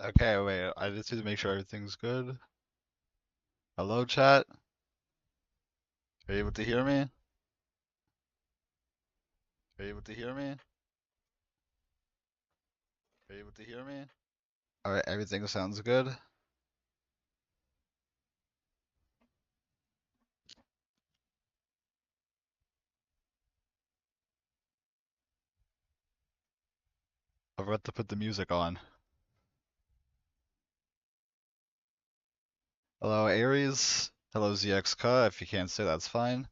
Okay, wait. I just need to make sure everything's good. Hello, chat. Are you able to hear me? Are you able to hear me? Are you able to hear me? All right, everything sounds good. I forgot to put the music on. Hello, Aries. Hello, ZXK. If you can't say, that's fine.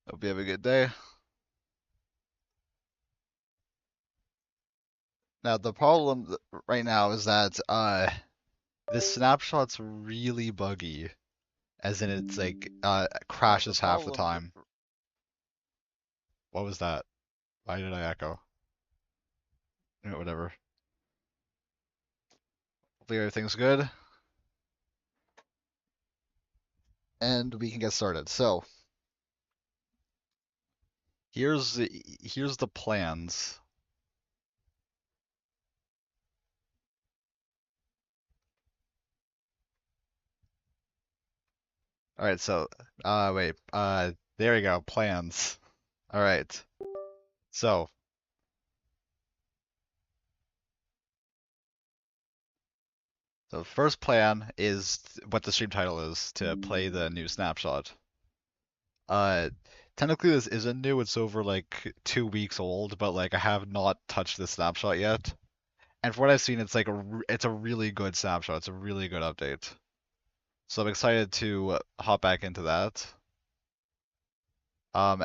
Hope you have a good day. Now, the problem right now is that this snapshot's really buggy, as in it's like Now the crashes half the problem, time. What was that? Why did I echo? Whatever. Hopefully everything's good, and we can get started. So, here's the plans. All right, so wait, there we go, plans. All right. So, the first plan is what the stream title is, to play the new snapshot. Uh Technically this isn't new, it's over like 2 weeks old, but like I have not touched this snapshot yet. And from what I've seen, it's like it's a really good snapshot. It's a really good update. So I'm excited to hop back into that. Um,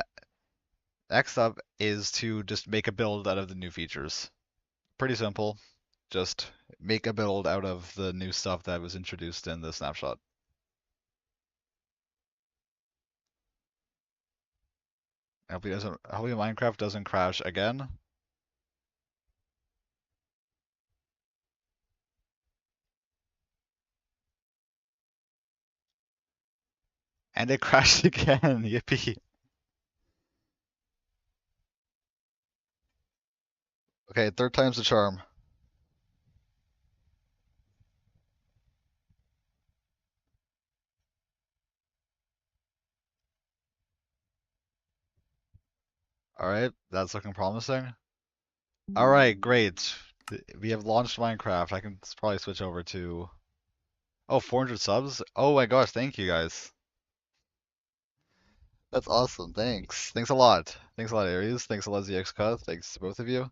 Next up is to just make a build out of the new features. Pretty simple. Just make a build out of the new stuff that was introduced in the snapshot. Hopefully Minecraft doesn't crash again. And it crashed again. Yippee. Okay, third time's the charm. All right, that's looking promising. All right, great. We have launched Minecraft. I can probably switch over to. Oh, 400 subs? Oh my gosh, thank you guys. That's awesome. Thanks. Thanks a lot. Thanks a lot, Aries. Thanks a lot, ZXCut. Thanks to both of you.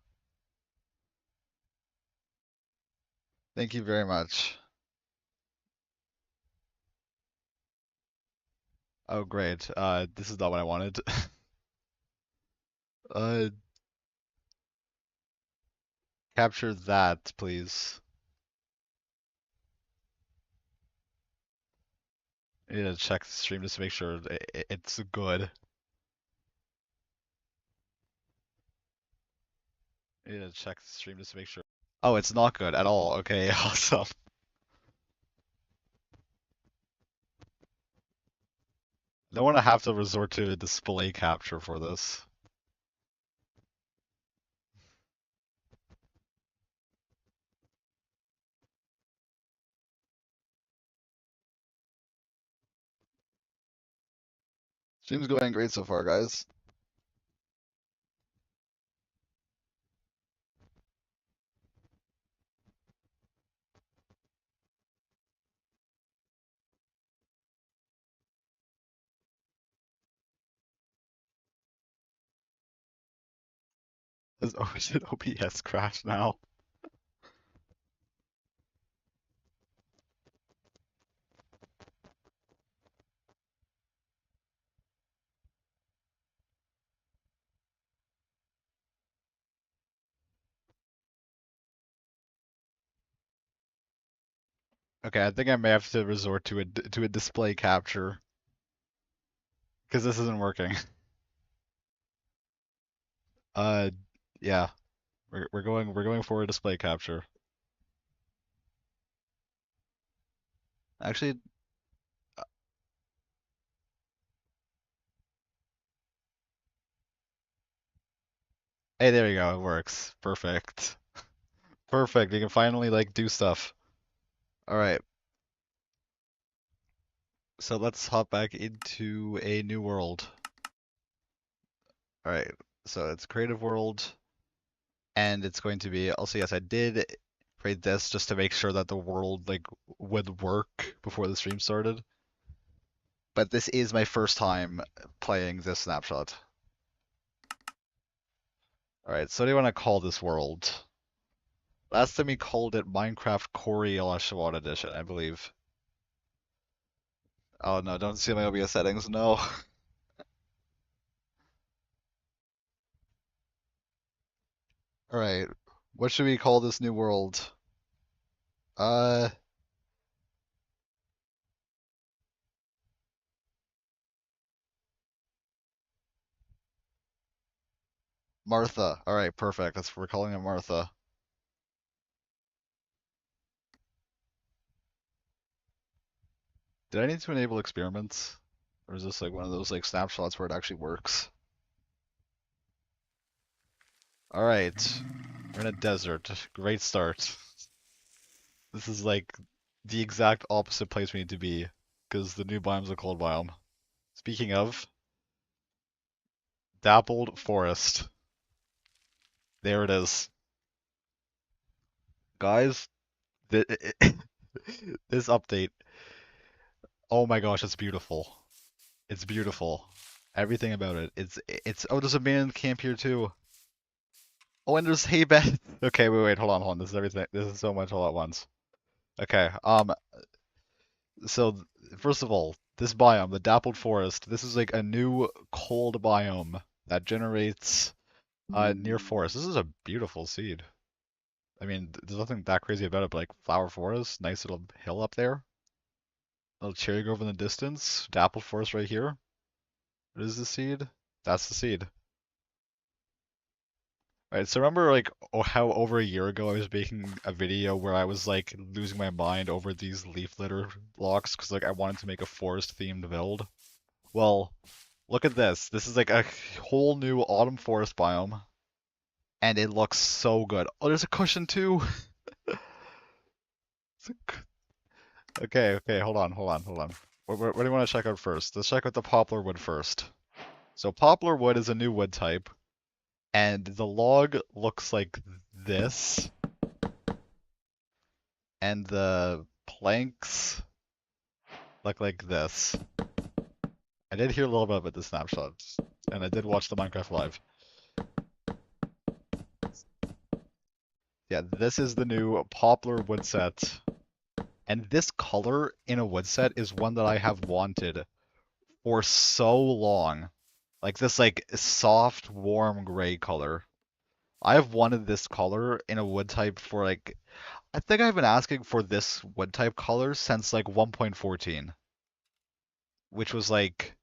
Thank you very much. Oh, great. This is not what I wanted. Uh, Capture that, please. I need to check the stream just to make sure it's good. I need to check the stream just to make sure. Oh, it's not good at all. Okay, awesome. Don't want to have to resort to a display capture for this. Stream's going great so far, guys. Is it OBS crash now? Okay, I think I may have to resort to a display capture because this isn't working. Uh, yeah, we're going for a display capture. Actually, hey, there you go. It works. Perfect. Perfect. You can finally like do stuff. All right. So let's hop back into a new world. All right. So it's creative world, and it's going to be. Also, yes, I did create this just to make sure that the world like would work before the stream started. But this is my first time playing this snapshot. All right. So what do you want to call this world? Last time we called it Minecraft Corey Elashawat Edition, I believe. Oh no, don't see my OBS settings. No. All right. What should we call this new world? Uh, Martha. All right, perfect. We're calling it Martha. Did I need to enable experiments? Or is this like one of those like snapshots where it actually works? All right. We're in a desert. Great start. This is like the exact opposite place we need to be because the new biome's a cold biome. Speaking of, Dappled Forest. There it is. Guys, th this update. Oh my gosh, it's beautiful. It's beautiful. Everything about it. It's oh, there's a man camp here too. Oh, and there's hay bed. Okay, wait, hold on, hold on. This is everything. This is so much all at once. Okay, so first of all, this biome, the Dappled Forest, this is like a new cold biome that generates near forest. This is a beautiful seed. I mean, there's nothing that crazy about it, but like flower forest, nice little hill up there. Little cherry grove in the distance. Dappled Forest right here. What is the seed? That's the seed. Right, so remember like how over a year ago I was making a video where I was like losing my mind over these leaf litter blocks because like I wanted to make a forest themed build? Well, look at this. This is like a whole new autumn forest biome and it looks so good. Oh, there's a cushion too. Okay, hold on. What do you want to check out first? Let's check out the poplar wood first. So poplar wood is a new wood type. And the log looks like this, and the planks look like this. I did hear a little bit about the snapshots, and I did watch the Minecraft Live. Yeah, this is the new poplar wood set, and this color in a wood set is one that I have wanted for so long. Like this like soft, warm gray color. I have wanted this color in a wood type for like I think I've been asking for this wood type color since like 1.14, which was like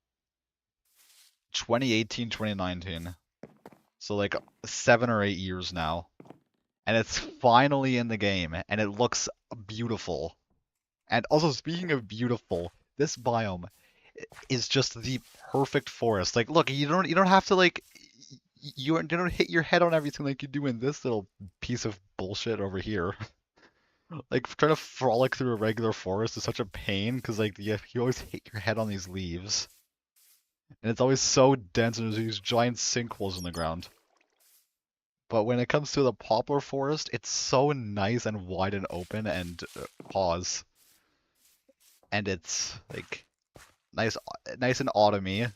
2018, 2019. So like 7 or 8 years now. And it's finally in the game and it looks beautiful. And also speaking of beautiful, this biome is just the perfect forest. Like look, you don't have to like you don't hit your head on everything like you do in this little piece of bullshit over here. Like trying to frolic through a regular forest is such a pain because like you always hit your head on these leaves, and it's always so dense and there's these giant sinkholes in the ground. But when it comes to the poplar forest, it's so nice and wide and open and pause, and it's like nice and autumny.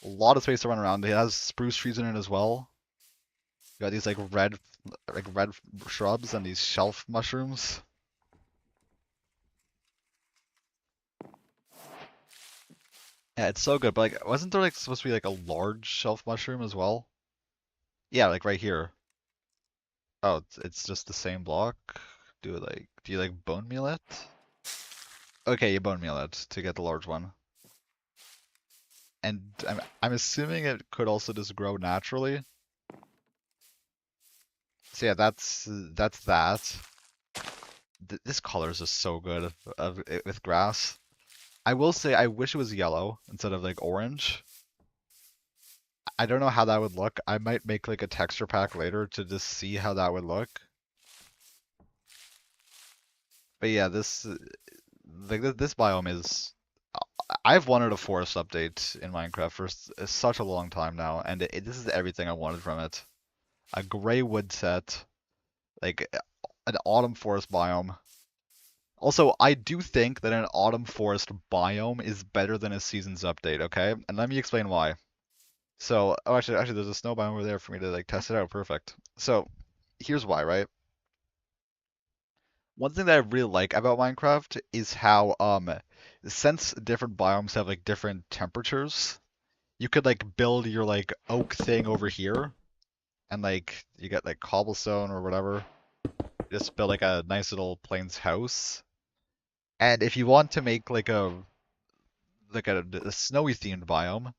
A lot of space to run around. It has spruce trees in it as well. You got these like red shrubs and these shelf mushrooms. Yeah, it's so good. But like, wasn't there like supposed to be like a large shelf mushroom as well? Yeah, like right here. Oh, it's just the same block. Do you like bone meal it? Okay, you bone meal it to get the large one. And I'm assuming it could also just grow naturally. So yeah, that's that. This color is just so good of it with grass. I will say I wish it was yellow instead of like orange. I don't know how that would look. I might make like a texture pack later to just see how that would look. But yeah, this biome is. I've wanted a forest update in Minecraft for such a long time now, and this is everything I wanted from it. A gray wood set, like an autumn forest biome. Also, I do think that an autumn forest biome is better than a seasons update, okay? And let me explain why. So, oh, actually, there's a snow biome over there for me to like test it out. Perfect. So, here's why, right? One thing that I really like about Minecraft is how, since different biomes have like different temperatures, you could like build your like oak thing over here, and like you get like cobblestone or whatever. Just build like a nice little plains house. And if you want to make like a snowy themed biome,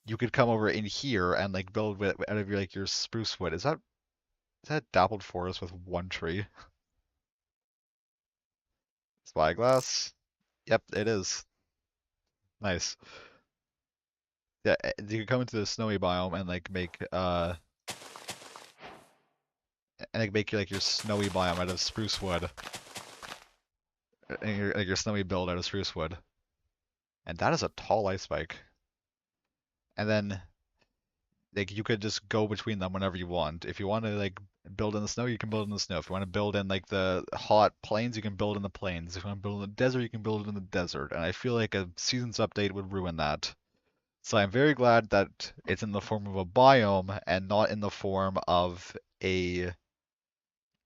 you could come over in here and like build with out of your like your spruce wood. Is that dappled forest with one tree? Spyglass? Yep, it is. Nice. Yeah, you could come into the snowy biome and like make like your snowy biome out of spruce wood. And your snowy build out of spruce wood. And that is a tall ice spike. And then like you could just go between them whenever you want. If you want to like build in the snow, you can build in the snow. If you want to build in like the hot plains, you can build in the plains. If you want to build in the desert, you can build in the desert. And I feel like a seasons update would ruin that. So I'm very glad that it's in the form of a biome and not in the form of a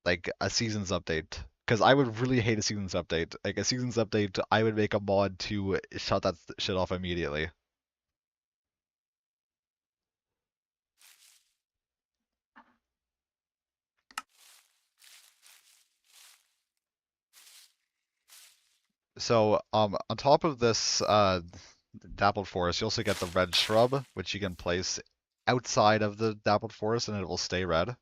a seasons update. Because I would really hate a seasons update. Like a seasons update, I would make a mod to shut that shit off immediately. So, on top of this dappled forest, you also get the red shrub, which you can place outside of the dappled forest and it will stay red.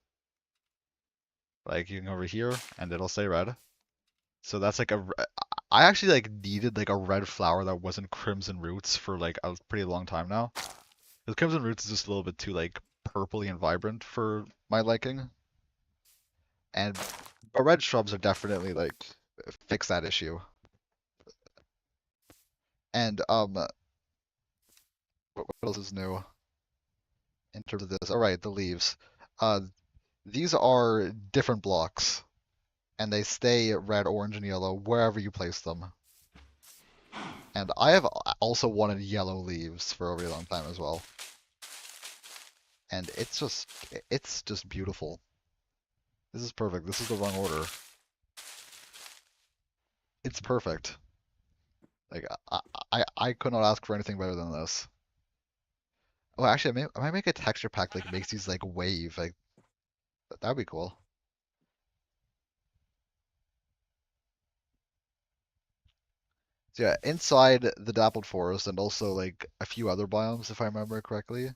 Like you can go over here and it'll stay red. So that's like I actually like needed like a red flower that wasn't crimson roots for like a pretty long time now. Because crimson roots is just a little bit too like purpley and vibrant for my liking. And but red shrubs are definitely like fix that issue. And what else is new in terms of this? All right, the leaves. Uh, these are different blocks, and they stay red, orange, and yellow wherever you place them. And I have also wanted yellow leaves for a really long time as well. And it's just beautiful. This is perfect. This is the wrong order. It's perfect. Like I could not ask for anything better than this. Oh, actually, I might make a texture pack like makes these like wave. Like that'd be cool. So yeah, inside the Dappled Forest and also like a few other biomes, if I remember correctly,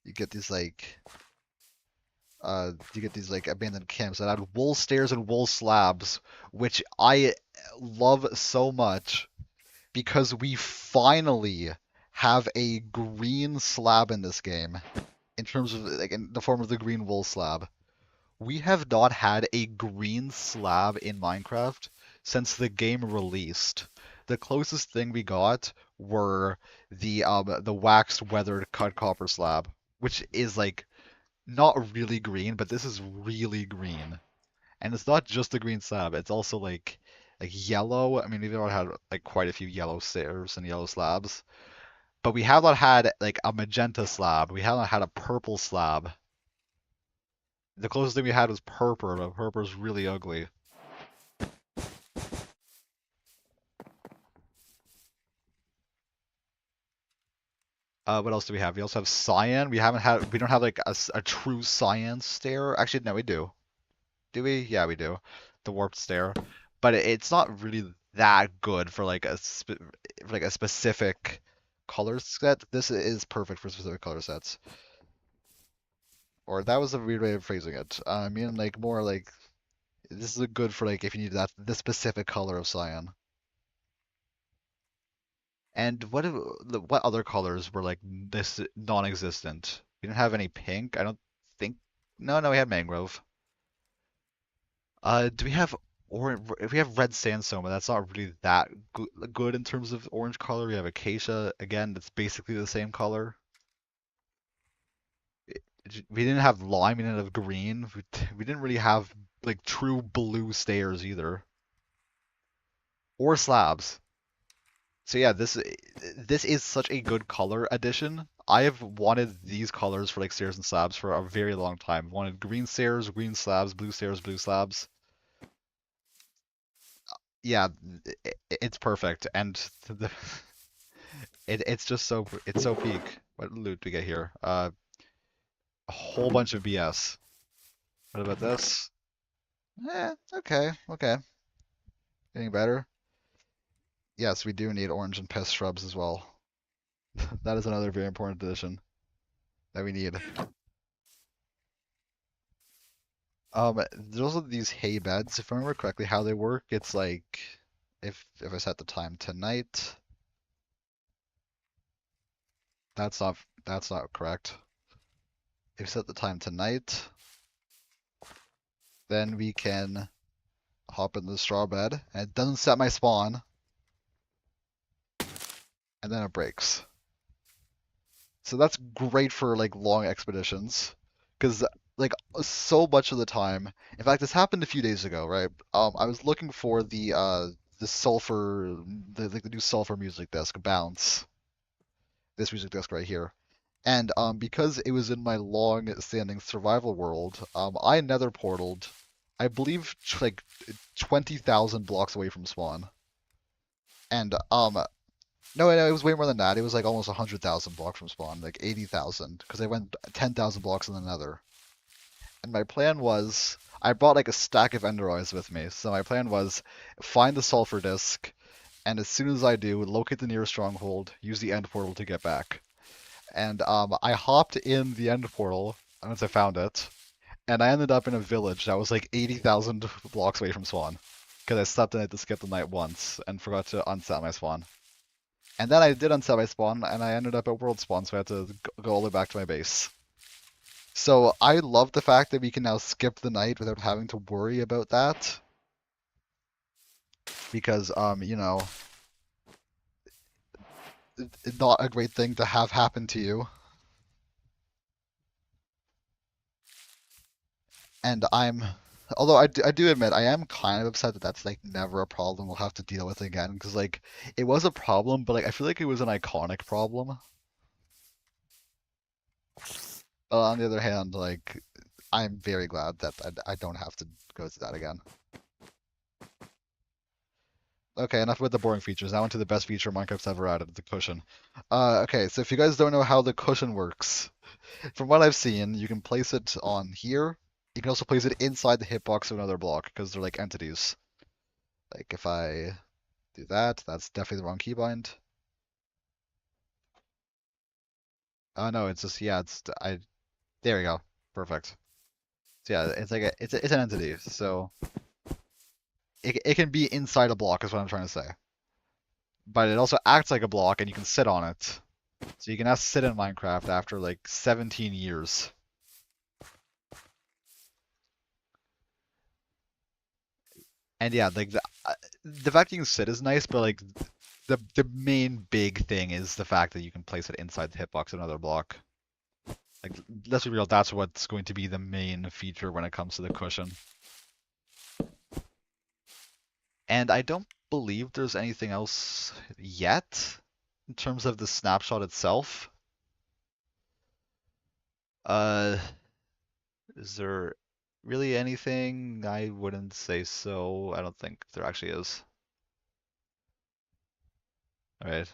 you get these like abandoned camps that had wool stairs and wool slabs, which I love so much because we finally have a green slab in this game in terms of like in the form of the green wool slab. We have not had a green slab in Minecraft since the game released. The closest thing we got were the waxed weathered cut copper slab, which is like not really green, but this is really green. And it's not just the green slab, it's also like yellow. I mean, we've already had like quite a few yellow stairs and yellow slabs, but we have not had like a magenta slab. We haven't had a purple slab. The closest thing we had was purple, but purple's really ugly. What else do we have? We also have cyan. We don't have like a true cyan stair. Actually, no, we do. Do we? Yeah, we do. The warped stair, but it's not really that good for like for like a specific color set. This is perfect for specific color sets. Or that was a weird way of phrasing it. I mean, like more like this is a good for like if you need that the specific color of cyan. And what other colors were like this non-existent? We didn't have any pink. I don't think. No, no, we had mangrove. Do we have? Or if we have red sandstone, but that's not really that good in terms of orange color. We have acacia again, that's basically the same color. We didn't have lime, we didn't have green. We didn't really have like true blue stairs either, or slabs. So yeah, this is such a good color addition. I have wanted these colors for like stairs and slabs for a very long time. Wanted green stairs, green slabs, blue stairs, blue slabs. Yeah, it's perfect, and the it's just it's so peak. What loot do we get here? A whole bunch of BS. What about this? Okay, okay, getting better. Yes, we do need orange and pest shrubs as well. That is another very important addition that we need. There's also these hay beds. If I remember correctly, how they work, it's like if I set the time to night, that's not correct. If we set the time to night, then we can hop in the straw bed, and it doesn't set my spawn, and then it breaks. So that's great for like long expeditions, because like so much of the time, in fact, this happened a few days ago, right? I was looking for the sulfur, the new sulfur music disc, Bounce, this music disc right here. And because it was in my long-standing survival world, I nether portaled, I believe like 20,000 blocks away from spawn. And no, it was way more than that. It was like almost 100,000 blocks from spawn, like 80,000, because I went 10,000 blocks in the nether. And my plan was, I brought like a stack of ender eyes with me. So my plan was find the sulfur disc, and as soon as I do, locate the nearest stronghold, use the end portal to get back. And I hopped in the end portal once I found it, and I ended up in a village that was like 80,000 blocks away from spawn, because I slept in it to skip the night once and forgot to unset my spawn. And then I did unset my spawn, and I ended up at world spawn, so I had to go all the way back to my base. So I love the fact that we can now skip the night without having to worry about that, because it's not a great thing to have happen to you. And although I do admit, I am kind of upset that that's like never a problem we'll have to deal with again, because like it was a problem, but like I feel like it was an iconic problem. On the other hand, like I'm very glad that I don't have to go through that again. Okay, enough with the boring features. Now onto the best feature Minecraft's ever added, the cushion. Okay, so if you guys don't know how the cushion works, from what I've seen, you can place it on here. You can also place it inside the hitbox of another block, because they're like entities. Like if I do that, that's definitely the wrong keybind. Oh no, it's just yeah, there we go. Perfect. So yeah, it's like it's an entity. So it can be inside a block is what I'm trying to say. But it also acts like a block and you can sit on it. So you can now sit in Minecraft after like 17 years. And yeah, like the fact you can sit is nice, but like the main big thing is the fact that you can place it inside the hitbox of another block. Like let's be real, that's what's going to be the main feature when it comes to the cushion. And I don't believe there's anything else yet in terms of the snapshot itself. Uh, is there really anything? I wouldn't say so. I don't think there actually is. All right.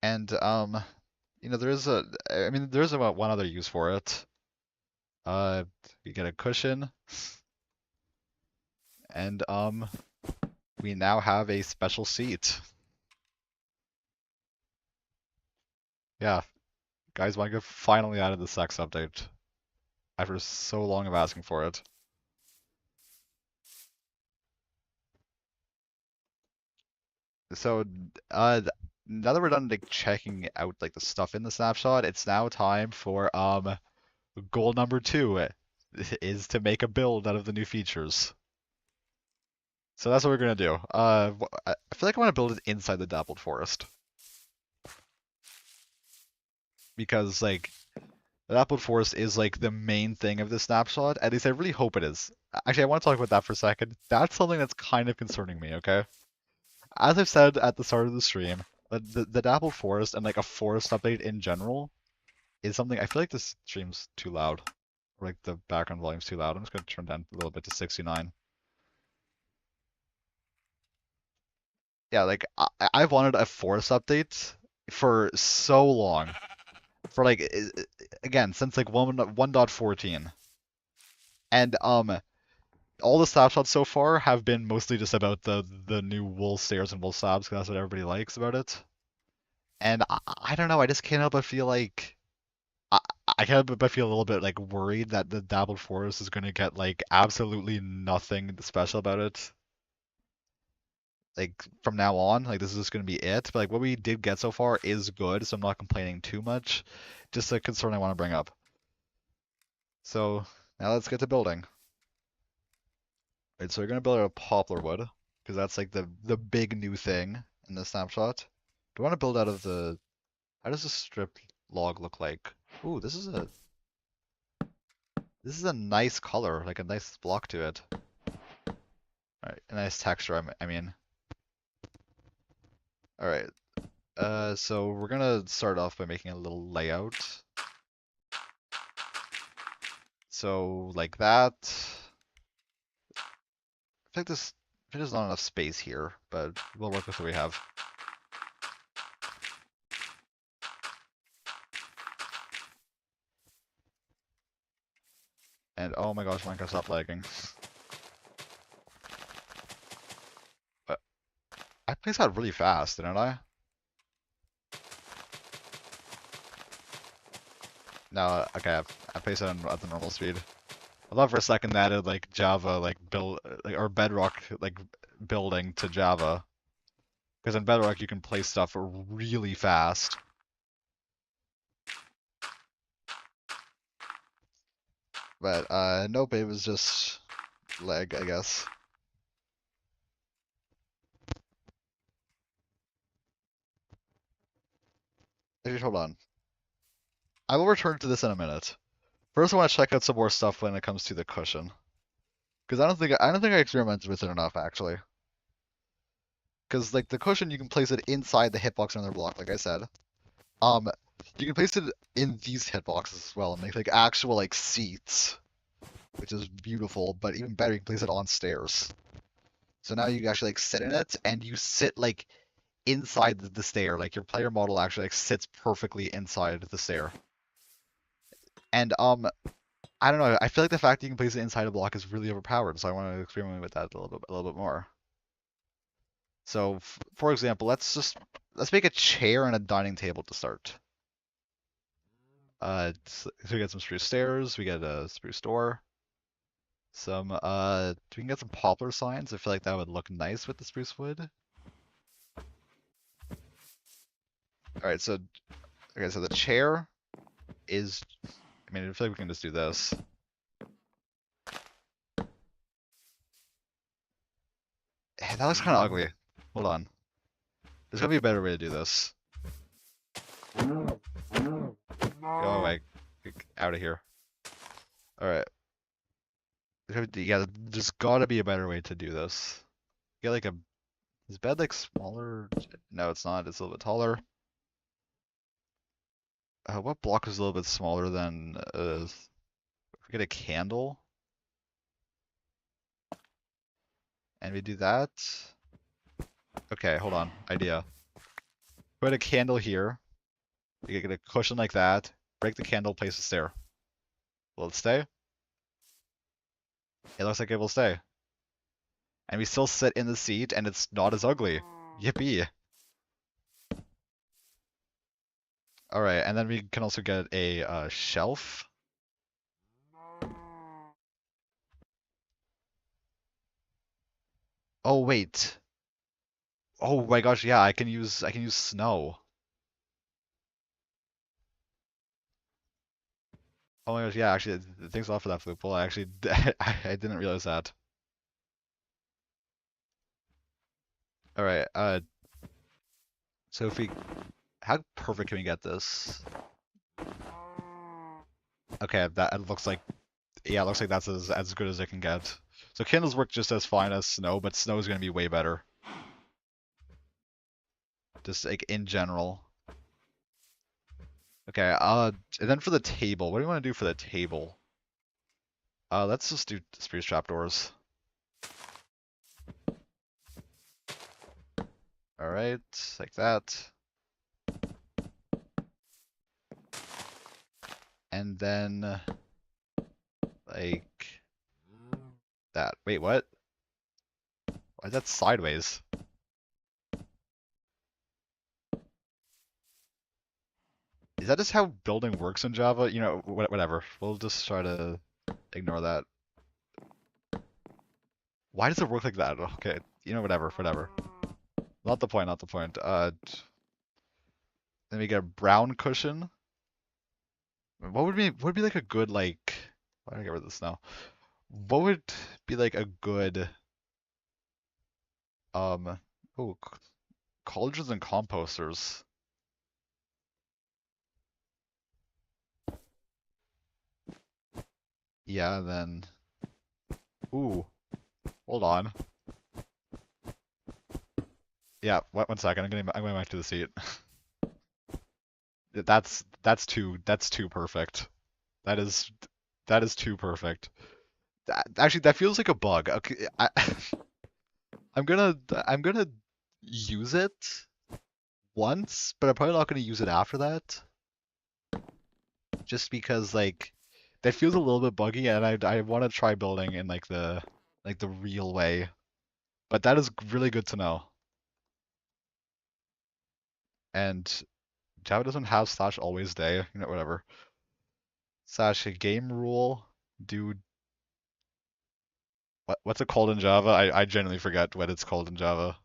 And there is I mean, there is about one other use for it. Uh, you get a cushion, and we now have a special seat. Yeah, guys, Minecraft finally added the sex update after so long of asking for it. So, now that we're done like checking out like the stuff in the snapshot, it's now time for goal number two is to make a build out of the new features. So that's what we're gonna do. I feel like I want to build it inside the Dappled Forest because like the Dappled Forest is like the main thing of the snapshot. At least I really hope it is. Actually, I want to talk about that for a second. That's something that's kind of concerning me. Okay, as I've said at the start of the stream, the Dappled Forest and like a forest update in general is something I feel like this stream's too loud. Or like the background volume's too loud. I'm just gonna turn down a little bit to 69. Yeah, like I've wanted a forest update for so long. For like again, since like 1.14. And all the snapshots so far have been mostly just about the new wool stairs and wool slabs because that's what everybody likes about it. And I don't know, I just can't help but feel like I, I can't help but feel a little bit like worried that the Dabbled Forest is going to get like absolutely nothing special about it. Like from now on, like this is just going to be it. But like what we did get so far is good, so I'm not complaining too much. Just a concern I want to bring up. So now let's get to building. Right, so we're going to build out of poplar wood because that's like the big new thing in the snapshot. Do I want to build out of the? How does a strip log look like? Ooh, this is a nice color, like a nice block to it. All right, a nice texture. I mean. All right. So we're gonna start off by making a little layout. So like that. I think there's not enough space here, but we'll work with what we have. And oh my gosh, Minecraft stopped lagging. But I placed that really fast, didn't I? No, okay, I placed it at the normal speed. I thought for a second that added like Java like build like or Bedrock like building to Java. Because in Bedrock you can place stuff really fast. But nope, it was just lag, I guess. Actually, hold on. I will return to this in a minute. First, I want to check out some more stuff when it comes to the cushion, because I don't think I experimented with it enough actually. Because like the cushion, you can place it inside the hitbox on their block, like I said. Um, you can place it in these hitboxes as well and make like actual like seats, which is beautiful. But even better, you can place it on stairs. So now you can actually like sit in it, and you sit like inside the stair. Like your player model actually like sits perfectly inside the stair. And I don't know. I feel like the fact that you can place it inside a block is really overpowered, so I want to experiment with that a little bit more. So, for example, let's make a chair and a dining table to start. So we get some spruce stairs, we get a spruce door, we can get some poplar signs. I feel like that would look nice with the spruce wood. All right, so okay, so the chair is, I mean, I feel like we can just do this. That looks kind of ugly. Hold on. There's gotta be a better way to do this. Go away. Get out of here. Alright. Yeah, there's gotta be a better way to do this. Get like a... Is bed like smaller? No, it's not. It's a little bit taller. What block is a little bit smaller than... get a candle. And we do that. Okay, hold on. Idea. Put a candle here. You get a cushion like that. Break the candle, place it there. Will it stay? It looks like it will stay. And we still sit in the seat, and it's not as ugly. Yippee. Alright, and then we can also get a shelf. Oh, wait. Oh my gosh, yeah, I can use snow. Oh my gosh, yeah, actually, thanks a lot for that, Flipple. I actually I didn't realize that. All right. So if we, how perfect can we get this? Okay, that it looks like, yeah, it looks like that's as good as it can get. So candles work just as fine as snow, but snow is gonna be way better. Just like in general. Okay. And then for the table, what do you want to do for the table? Let's just do spruce trapdoors. All right, like that. And then like that. Wait, what? Why is that sideways? Is that just how building works in Java? You know, whatever. We'll just try to ignore that. Why does it work like that? Okay, you know, whatever. Not the point, not the point. Then we get a brown cushion. What would be like a good like? Why do I get rid of this now? What would be like a good um? Oh, cauldrons and composters. Yeah, then. Ooh, hold on. Yeah, one second. I'm going back to the seat. That's too perfect. That is that is too perfect. Actually, that feels like a bug. Okay, I'm gonna use it once, but I'm probably not gonna use it after that, just because like that feels a little bit buggy, and I want to try building in like the real way. But that is really good to know. And Java doesn't have slash always day, you know, whatever. Slash game rule, do what's it called in Java? I genuinely forget what it's called in Java.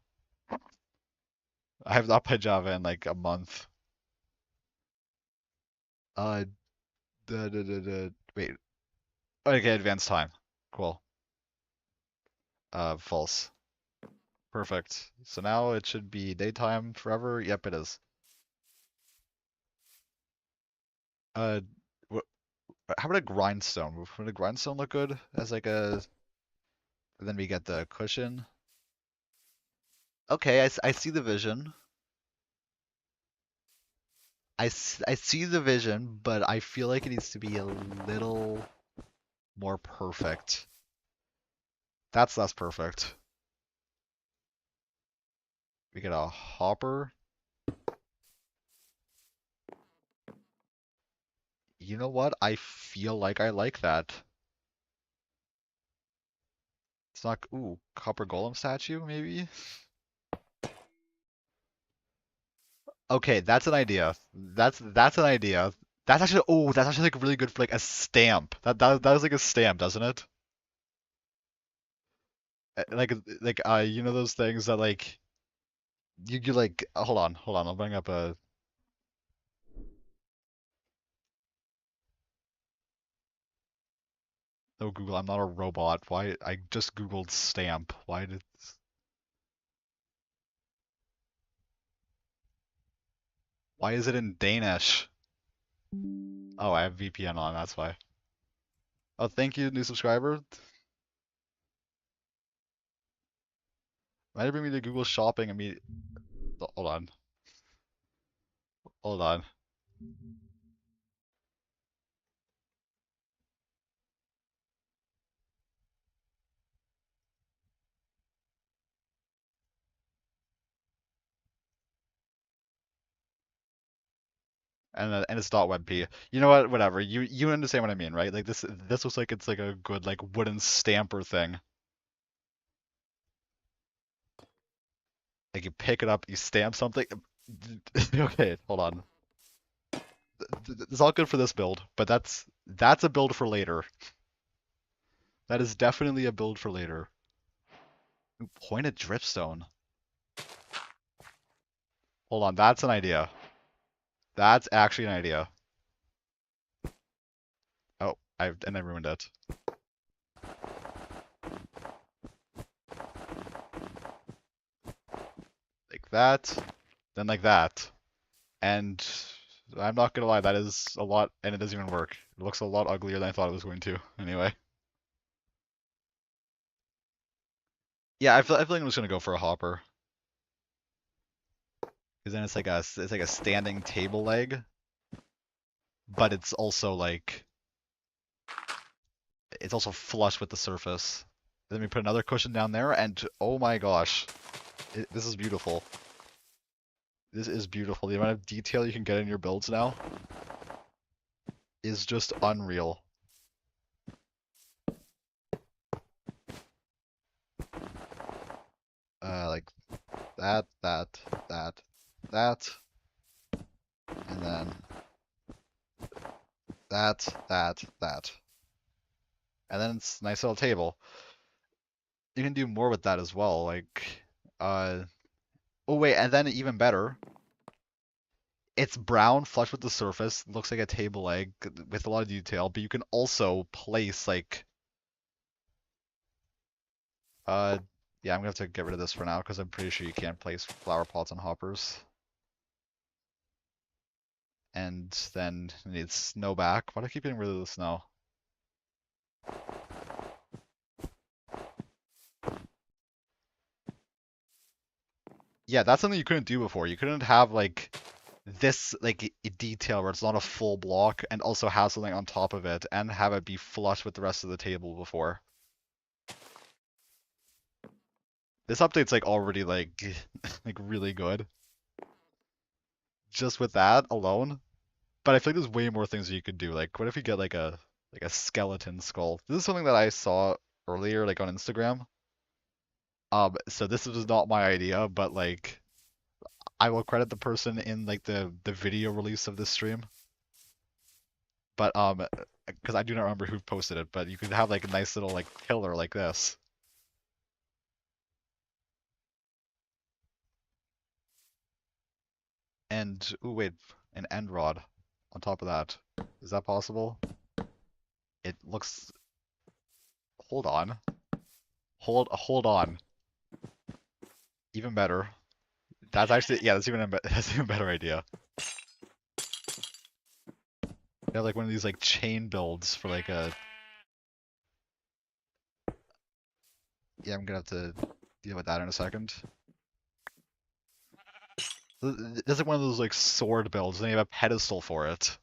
I have not played Java in like a month. Uh, wait. Okay, advanced time. Cool. False. Perfect. So now it should be daytime forever. Yep, it is. Uh, wh how about a grindstone? Would a grindstone look good as like a? And then we get the cushion. Okay, I see the vision. I see the vision, but I feel like it needs to be a little more perfect. That's less perfect. We get a hopper. You know what? I feel like I like that. It's not. Ooh, copper golem statue, maybe? Okay, that's an idea. That's an idea. That's actually like really good for like a stamp. That is like a stamp, doesn't it? You know those things that like you like. Hold on. I'll bring up a. Oh, Google, I'm not a robot. Why? I just Googled stamp. Why is it in Danish? Oh, I have VPN on. That's why. Oh, thank you, new subscriber. Might bring me to Google Shopping immediately. Hold on. Hold on. And it's .webp. You know what? Whatever. You understand what I mean, right? Like this looks like it's like a good like wooden stamper thing. Like you pick it up, you stamp something. Okay, hold on. It's all good for this build, but that's a build for later. That is definitely a build for later. Ooh, pointed dripstone. Hold on, that's an idea. That's actually an idea. Oh, I ruined it. that, then like that. And I'm not gonna lie, that is a lot, and it doesn't even work. It looks a lot uglier than I thought it was going to, anyway. Yeah, I feel like I'm just gonna go for a hopper. Because then it's like a standing table leg, but it's also flush with the surface. Then we put another cushion down there, and oh my gosh, this is beautiful. This is beautiful. The amount of detail you can get in your builds now is just unreal. Like that, that, that, that, and then that. And then it's a nice little table. You can do more with that as well, like, oh wait, and then even better, it's brown, flush with the surface, looks like a table leg with a lot of detail, but you can also place like, uh, yeah, I'm gonna have to get rid of this for now because I'm pretty sure you can't place flower pots on hoppers. And then it needs snow back. Why do I keep getting rid of the snow? Yeah, that's something you couldn't do before. You couldn't have like this like detail where it's not a full block and also have something on top of it and have it be flush with the rest of the table before. This update's like already like like really good just with that alone. But I feel like there's way more things that you could do. Like what if you get like a skeleton skull? This is something that I saw earlier like on Instagram. So this was not my idea, but like I will credit the person in like the video release of this stream. But because I do not remember who posted it, but you could have like a nice little like pillar like this. And ooh wait, an end rod on top of that. Is that possible? It looks. Hold on. Hold on. Even better. That's actually yeah. That's even better idea. You have like one of these like chain builds for like a. Yeah, I'm gonna have to deal with that in a second. This is like one of those like sword builds, and you have a pedestal for it.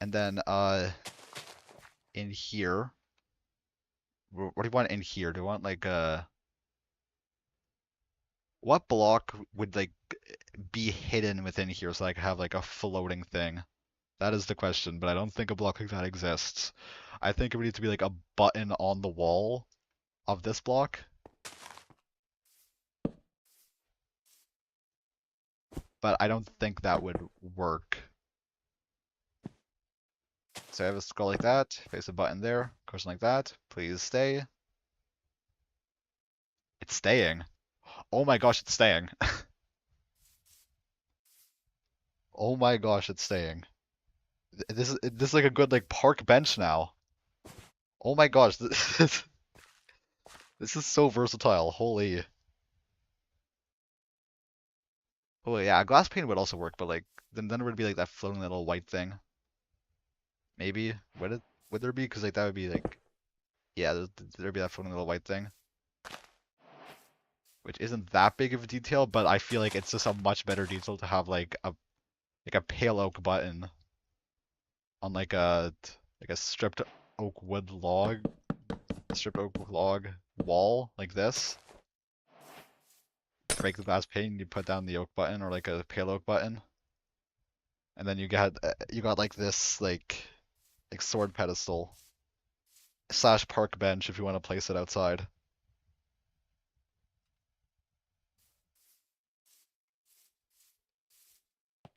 And then in here, what do you want in here? Do you want like what block would like be hidden within here so I could have like a floating thing? That is the question, but I don't think a block like that exists. I think it would need to be like a button on the wall of this block, but I don't think that would work. So I have a skull like that, place a button there, cushion like that, please stay. It's staying. Oh my gosh, it's staying. Oh my gosh, it's staying. This is like a good like park bench now. Oh my gosh, this is so versatile. Holy. Oh yeah, glass pane would also work, but like then it would be like that floating little white thing. Maybe would there be? Because like that would be like yeah, there'd be that floating little white thing, which isn't that big of a detail, but I feel like it's just a much better detail to have like a pale oak button on like a stripped oak log wall like this. Break the glass pane, you put down the oak button or like a pale oak button, and then you got like this like sword pedestal slash park bench if you want to place it outside.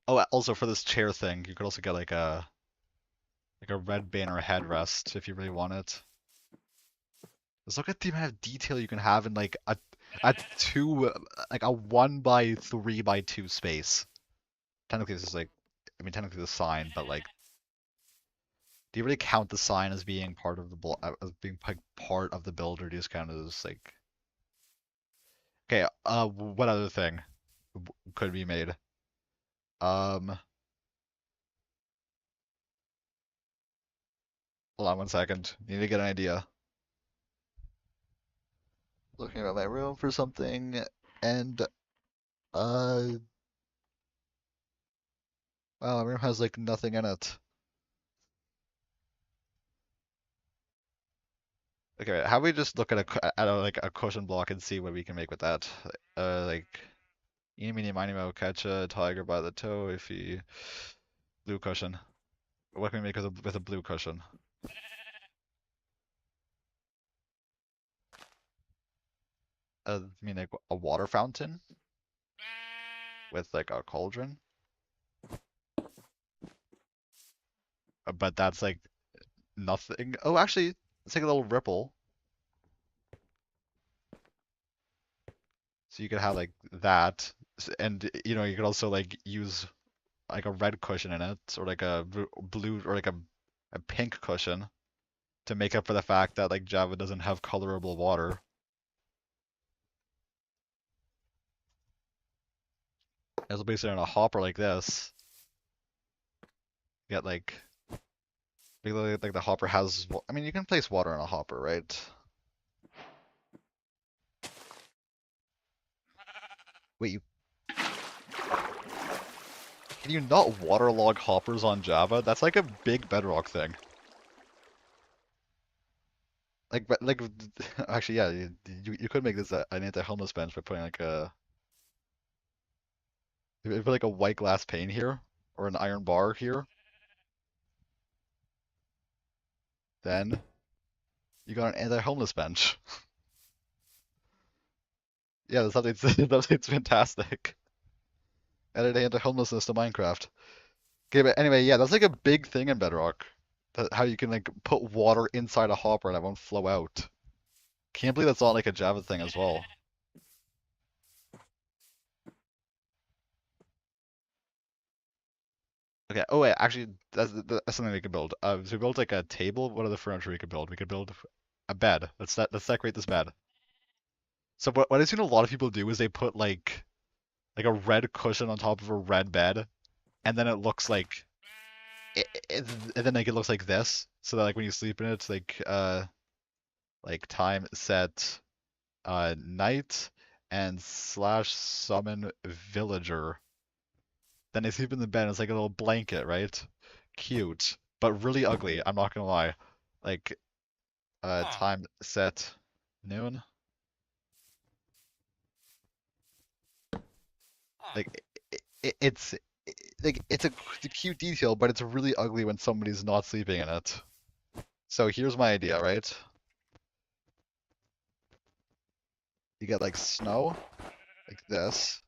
Oh, also for this chair thing, you could also get like a red banner headrest if you really want it. Just look at the amount of detail you can have in like a two like a 1 by 3 by 2 space. Technically this is like I mean technically the sign, but like do you really count the sign as being part of the as being like part of the build, or do you just count it as like Okay, what other thing could be made? Um, Hold on 1 second. Need to get an idea. Looking at my room for something, and uh, wow, my room has like nothing in it. Okay, how about we just look at like a cushion block and see what we can make with that? Like eeny, meeny, miny, moe, catch a tiger by the toe if he blue cushion. What can we make with a blue cushion? I mean like a water fountain with like a cauldron, but that's like nothing. Oh, actually, it's like a little ripple, so you could have like that, and you could also like use like a red cushion in it, or like a blue, or like a pink cushion to make up for the fact that like Java doesn't have colorable water. As basically on a hopper like this, you get like the hopper has. I mean, you can place water in a hopper, right? Wait, you can you not waterlog hoppers on Java? That's like a big bedrock thing. Like actually, yeah, you could make this an anti-homeless bench by putting like if you put like a white glass pane here or an iron bar here, then you got an anti-homeless bench. Yeah, that's that's fantastic. Added anti-homelessness to Minecraft. Okay, but anyway, yeah, that's like a big thing in Bedrock. How you can like put water inside a hopper and it won't flow out. Can't believe that's not like a Java thing as well. Okay. Oh wait, actually, that's something we could build. So we built like a table. What other furniture we could build? We could build a bed. Let's decorate this bed. So what I've seen a lot of people do is they put like a red cushion on top of a red bed, and then it looks and then like it looks like this. So that like when you sleep in it, it's like time set night and slash summon villager. Then they sleep in the bed. And it's like a little blanket, right? Cute, but really ugly. I'm not gonna lie. Like time set noon. Like it's like it's a cute detail, but it's really ugly when somebody's not sleeping in it. So here's my idea, right? You get like snow, like this,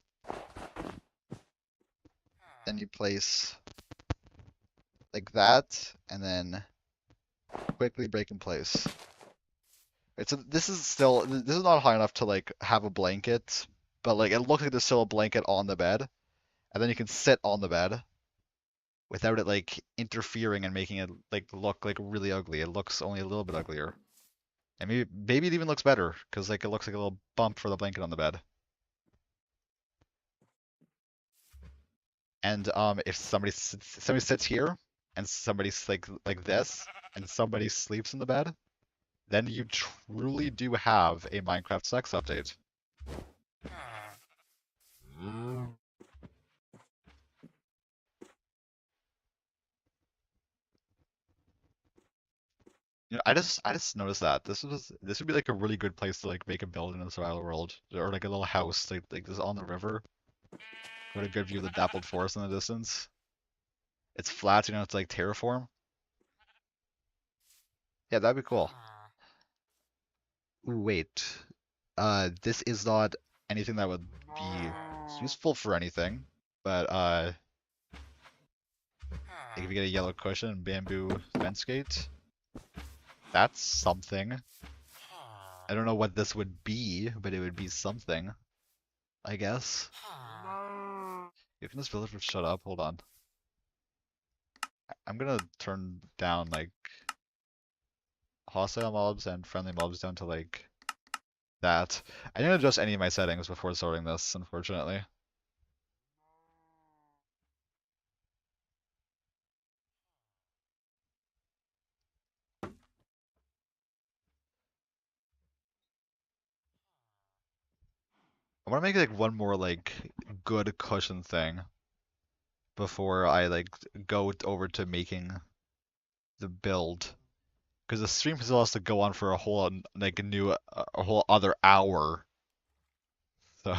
then you place like that, and then quickly break in place. Right, so this is not high enough to like have a blanket, but like it looks like there's still a blanket on the bed, and then you can sit on the bed without it like interfering and making it like look like really ugly. It looks only a little bit uglier. And maybe it even looks better because like it looks like a little bump for the blanket on the bed. And if somebody sits here and somebody's like this and somebody sleeps in the bed, then you truly do have a Minecraft sex update. I just noticed that this would be like a really good place to like make a build in a survival world or like a little house like this on the river with a good view of the dappled forest in the distance. It's flat, it's like terraform. Yeah, that'd be cool. Ooh, wait. This is not anything that would be useful for anything, but like if you get a yellow cushion and bamboo fence gate, that's something. I don't know what this would be, but it would be something, I guess. You can this villager shut up? Hold on. I'm gonna turn down like hostile mobs and friendly mobs down to like that. I didn't adjust any of my settings before starting this, unfortunately. I want to make like one more like good cushion thing before I like go over to making the build. Because the stream still has to go on for a whole like a whole other hour. So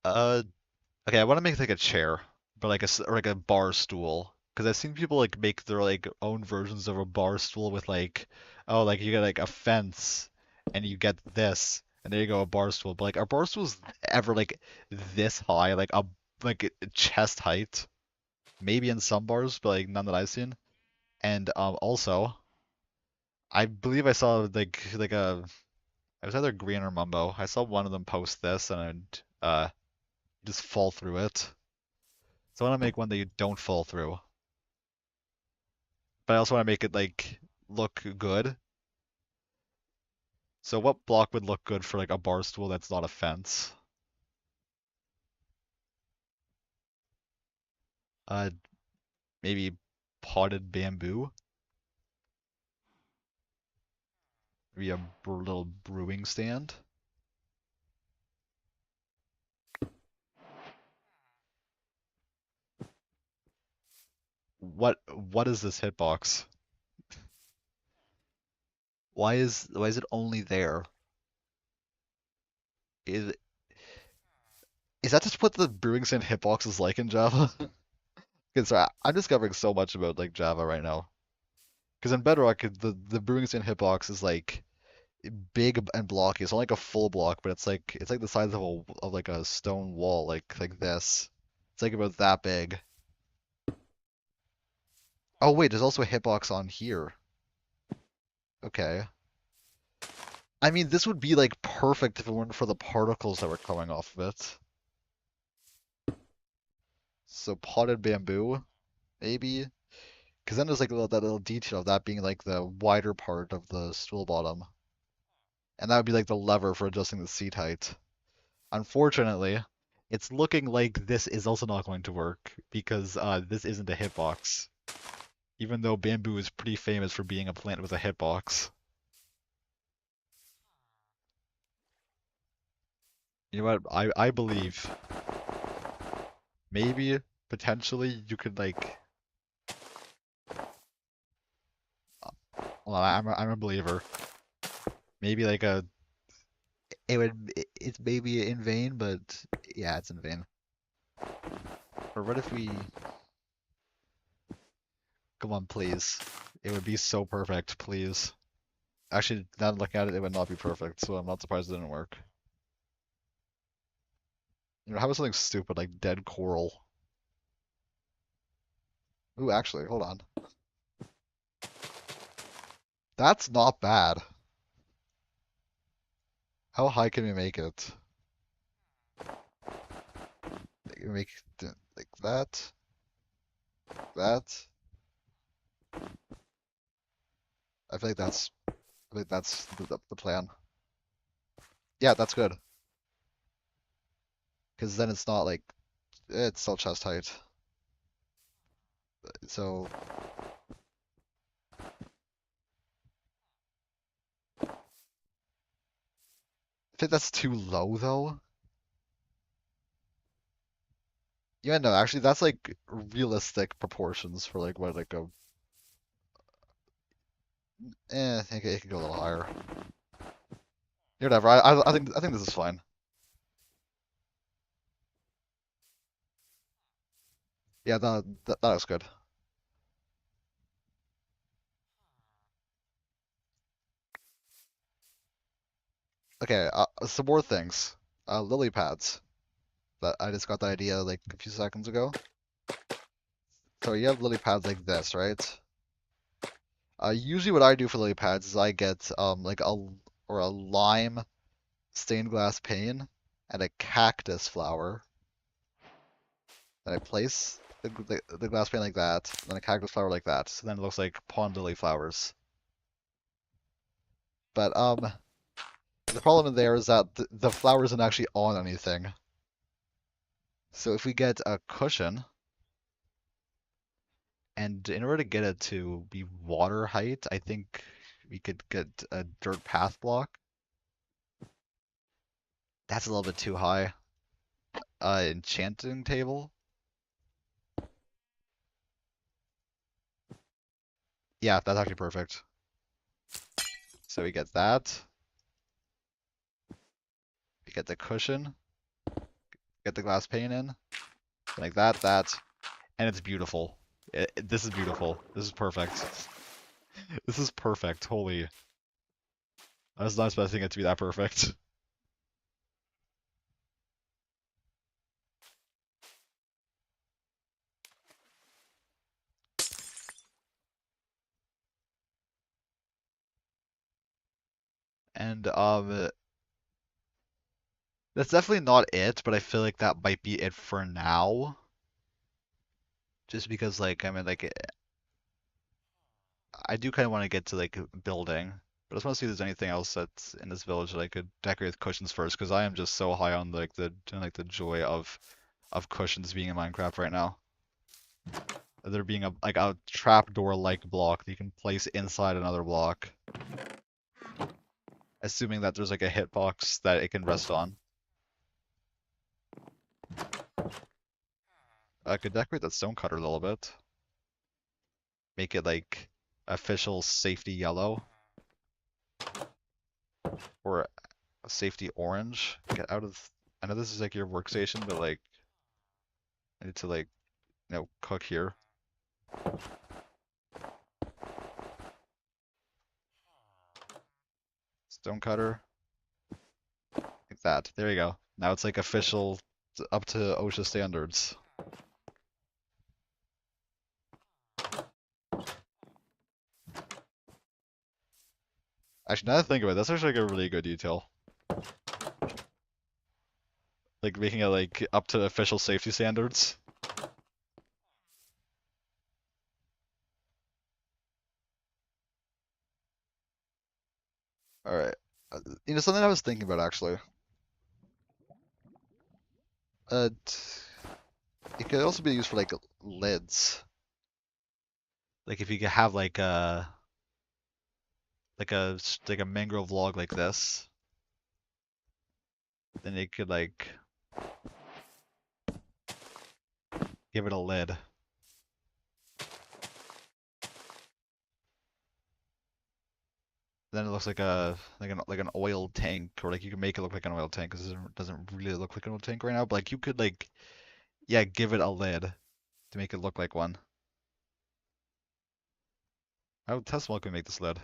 uh okay, I want to make like a chair, but like or like a bar stool. Because I've seen people like make their like own versions of a bar stool with like, oh, like you get like a fence, and you get this, and there you go, a bar stool. But like, are bar stools ever like this high, like chest height? Maybe in some bars, but like none that I've seen. And also, I believe I saw like a it was either Green or Mumbo. I saw one of them post this and just fall through it. So I want to make one that you don't fall through. But I also want to make it like look good. So what block would look good for like a bar stool that's not a fence? Uh, maybe potted bamboo. Maybe a little brewing stand. What is this hitbox? Why is it only there? Is is that just what the brewing stand hitbox is like in Java? Because I'm discovering so much about like Java right now. Because in Bedrock, the brewing stand hitbox is like big and blocky. It's not like a full block, but it's like the size of like a stone wall, like this. It's like about that big. Oh wait, there's also a hitbox on here. Okay. I mean, this would be like perfect if it weren't for the particles that were coming off of it. So potted bamboo, maybe. Because then there's like that little detail of that being like the wider part of the stool bottom. And that would be like the lever for adjusting the seat height. Unfortunately, it's looking like this is also not going to work because this isn't a hitbox. Even though bamboo is pretty famous for being a plant with a hitbox. You know what? I believe maybe potentially you could like. Well, I'm a believer. Maybe like a it's maybe in vain, but yeah, it's in vain. Or what if we come on, please? It would be so perfect, please. Actually, now that I'm looking at it, it would not be perfect, so I'm not surprised it didn't work. How about something stupid like dead coral? Ooh, actually, hold on. That's not bad. How high can we make it? Make it like that, that. I feel like that's the plan. Yeah, that's good. Because then it's not like it's still chest height. So I think that's too low though. Yeah, no, actually that's like realistic proportions for like what like a I think it could go a little higher. Yeah, whatever. I think this is fine. Yeah, that looks good. Okay, some more things. Lily pads. That I just got the idea like a few seconds ago. So you have lily pads like this, right? Usually what I do for lily pads is I get like a lime stained glass pane and a cactus flower. Then I place the glass pane like that, then a cactus flower like that. So then it looks like pond lily flowers. But the problem there is that the flower isn't actually on anything. So if we get a cushion, and in order to get it to be water height, I think we could get a dirt path block. That's a little bit too high. Enchanting table. Yeah, that's actually perfect. So we get that. We get the cushion. Get the glass pane in. Like that. And it's beautiful. This is beautiful. This is perfect. This is perfect. Holy. I was not expecting it to be that perfect. And that's definitely not it, but I feel like that might be it for now. Just because like I mean like I do kind of want to get to like building, but I just want to see if there's anything else that's in this village that I could decorate with cushions first, because I am just so high on like the joy of cushions being in Minecraft right now. There being a trapdoor like block that you can place inside another block, assuming that there's like a hitbox that it can rest on. I could decorate that stone cutter a little bit, make it like official safety yellow or a safety orange. Get out of. I know this is like your workstation, but like I need to like cook here. Stone cutter. Like that. There you go. Now it's like official up to OSHA standards. Actually, now that I think about it, that's actually like a really good detail. Like making it like up to official safety standards. Alright. Something I was thinking about actually. Uh, it could also be used for like lids. Like if you could have like a mangrove log like this, then it could like give it a lid. Then it looks like an oil tank, or like you can make it look like an oil tank because it doesn't really look like an oil tank right now. But like you could like yeah give it a lid to make it look like one. How Tesla can make this lid?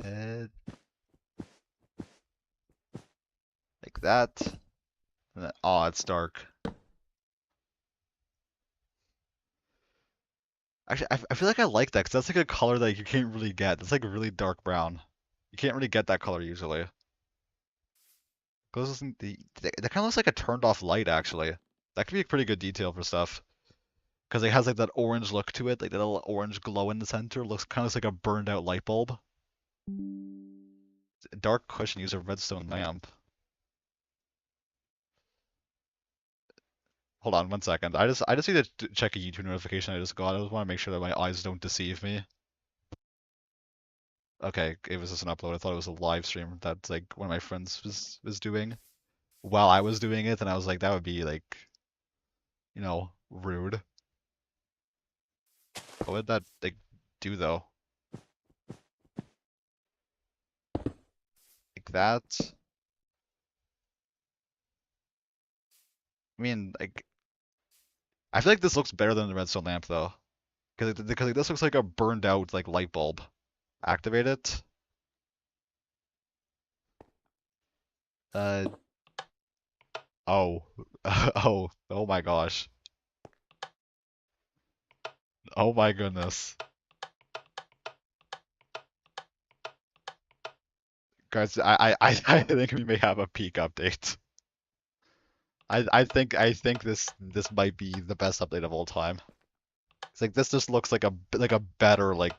Uh, like that. And then, oh, it's dark. Actually, I feel like I like that because that's like a color that you can't really get. It's like really dark brown. You can't really get that color usually. That kind of looks like a turned off light actually. That could be a pretty good detail for stuff. Because it has like that orange look to it, like that little orange glow in the center. Looks kind of like a burned out light bulb. Dark cushion use a redstone lamp. Hold on 1 second. I just need to check a YouTube notification I just got. I just want to make sure that my eyes don't deceive me. Okay, it was just an upload. I thought it was a live stream that like one of my friends was doing while I was doing it, and I was like, that would be like, rude. What would that like do though? Like that? I mean, like, I feel like this looks better than the redstone lamp though, because like, this looks like a burned out like light bulb. Activate it. Uh oh. Oh my gosh. Oh my goodness. Guys, I think we may have a peak update. I think this might be the best update of all time. It's like this just looks like a better like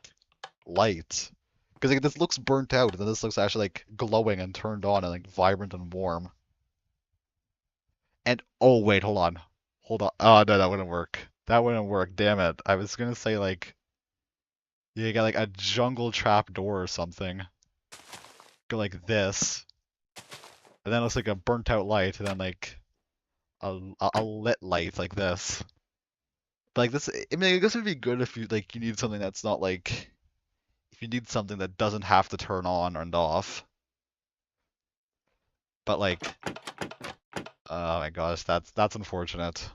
light. Because like this looks burnt out, and then this looks actually like glowing and turned on and like vibrant and warm. And oh wait, hold on. Hold on. Oh no, that wouldn't work. That wouldn't work. Damn it. I was gonna say like you got like a jungle trap door or something. Go like this. And then it looks like a burnt out light, and then like a lit light like this. But like this, I mean, I guess it'd be good if you like you need something that's not like if you need something that doesn't have to turn on and off. But like, oh my gosh, that's unfortunate.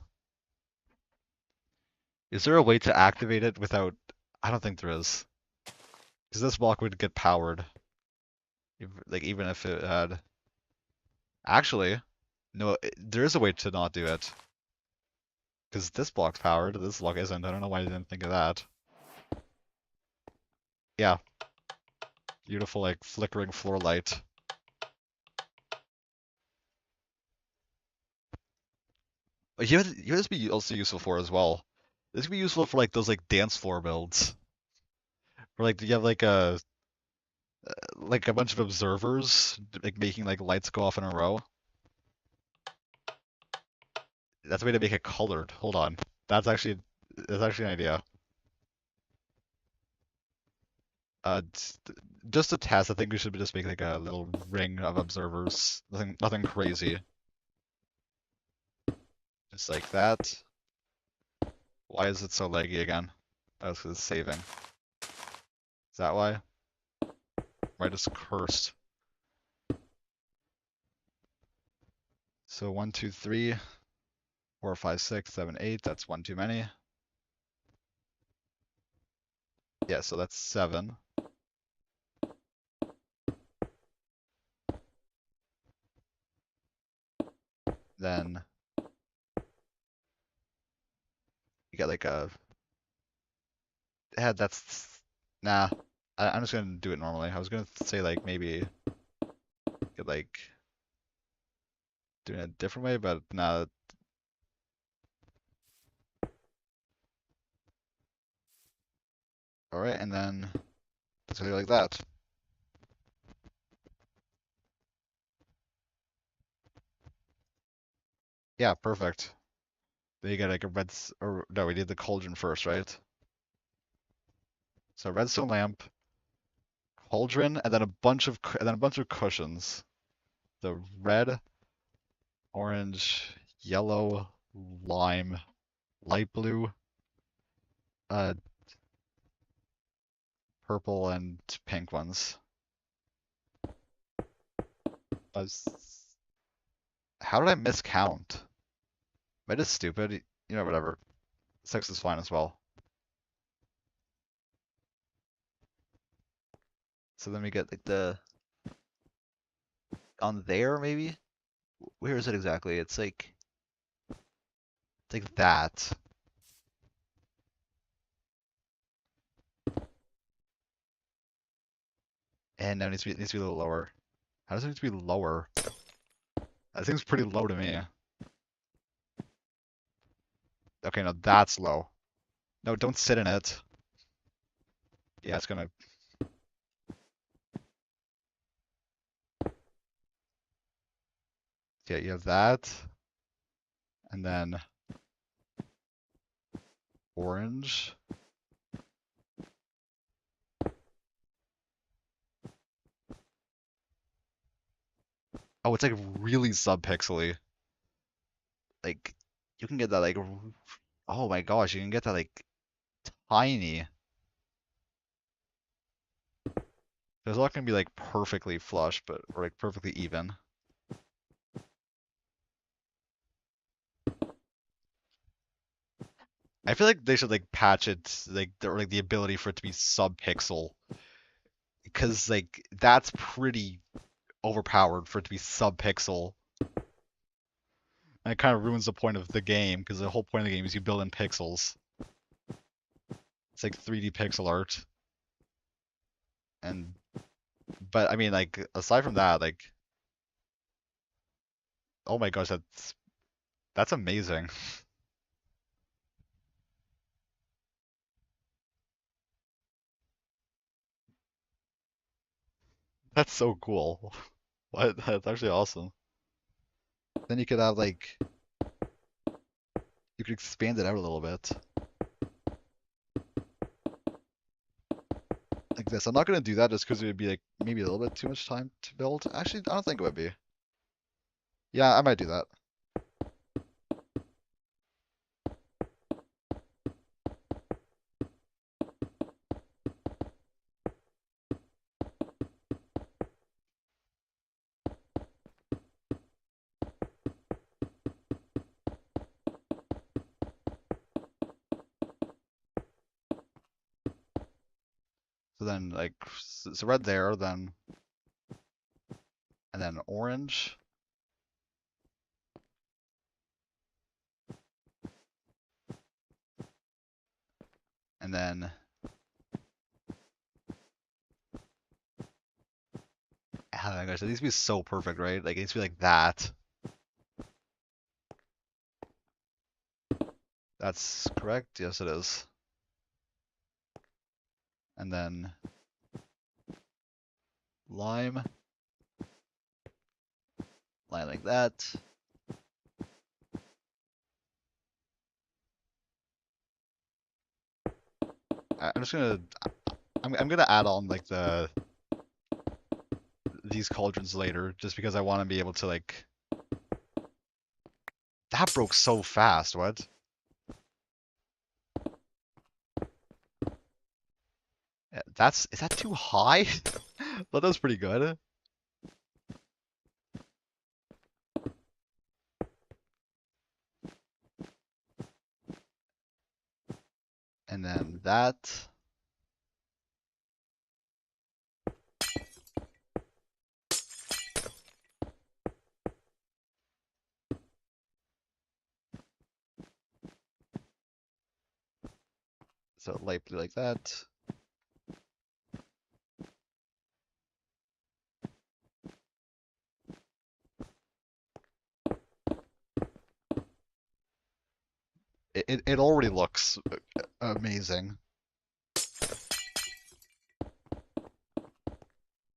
Is there a way to activate it without? I don't think there is, because this block would get powered, like even if it had. Actually, no, there is a way to not do it, because this block's powered, this block isn't. I don't know why I didn't think of that. Yeah, beautiful like flickering floor light. But you this be also useful for as well. This could be useful for like those like dance floor builds, where like you have like a bunch of observers like making like lights go off in a row. That's a way to make it colored. Hold on. That's actually an idea. Just a test. I think we should just make like a little ring of observers. Nothing crazy. Just like that. Why is it so laggy again? Oh, it's 'cause it's saving. Is that why? Or I just cursed. So 1, 2, 3, 4, 5, 6, 7, 8. That's one too many. Yeah, so that's 7. Then you get like a yeah, that's nah. I'm just gonna do it normally. I was gonna say like maybe get like doing it a different way, but nah. All right, and then let's go like that. Yeah, perfect. Then you get like a or no, we did the cauldron first, right? So redstone lamp, cauldron, and then a bunch of cushions. The red, orange, yellow, lime, light blue, uh, purple, and pink ones. Was How did I miscount? Am I just stupid? You know, whatever. 6 is fine as well. So then we get like on there maybe? Where is it exactly? It's like that. And now it needs to be a little lower. How does it need to be lower? That seems pretty low to me. Okay, no, that's low. No, don't sit in it. Yeah, it's gonna. Yeah, you have that, and then orange. Oh, it's like really subpixely. Like, you can get that like. Oh my gosh, you can get that like tiny. There's not gonna be like perfectly flush, but or like perfectly even. I feel like they should like patch it like the ability for it to be subpixel because like that's pretty overpowered for it to be subpixel. And it kind of ruins the point of the game because the whole point of the game is you build in pixels. It's like 3D pixel art. And but I mean like aside from that, like oh my gosh, that's That's amazing. That's so cool. What? That's actually awesome. Then you could have like you could expand it out a little bit like this. I'm not gonna do that just because it would be like maybe a little bit too much time to build. Actually, I don't think it would be. Yeah, I might do that. So then like so red there, then and then orange, and then oh my gosh, it needs to be so perfect, right? Like it needs to be like that. That's correct. Yes, it is. And then lime, line like that. I'm just gonna I'm gonna add on like these cauldrons later just because I want to be able to like that broke so fast. What? That's is that too high? That was pretty good. And then that. So light blue like that. It already looks amazing,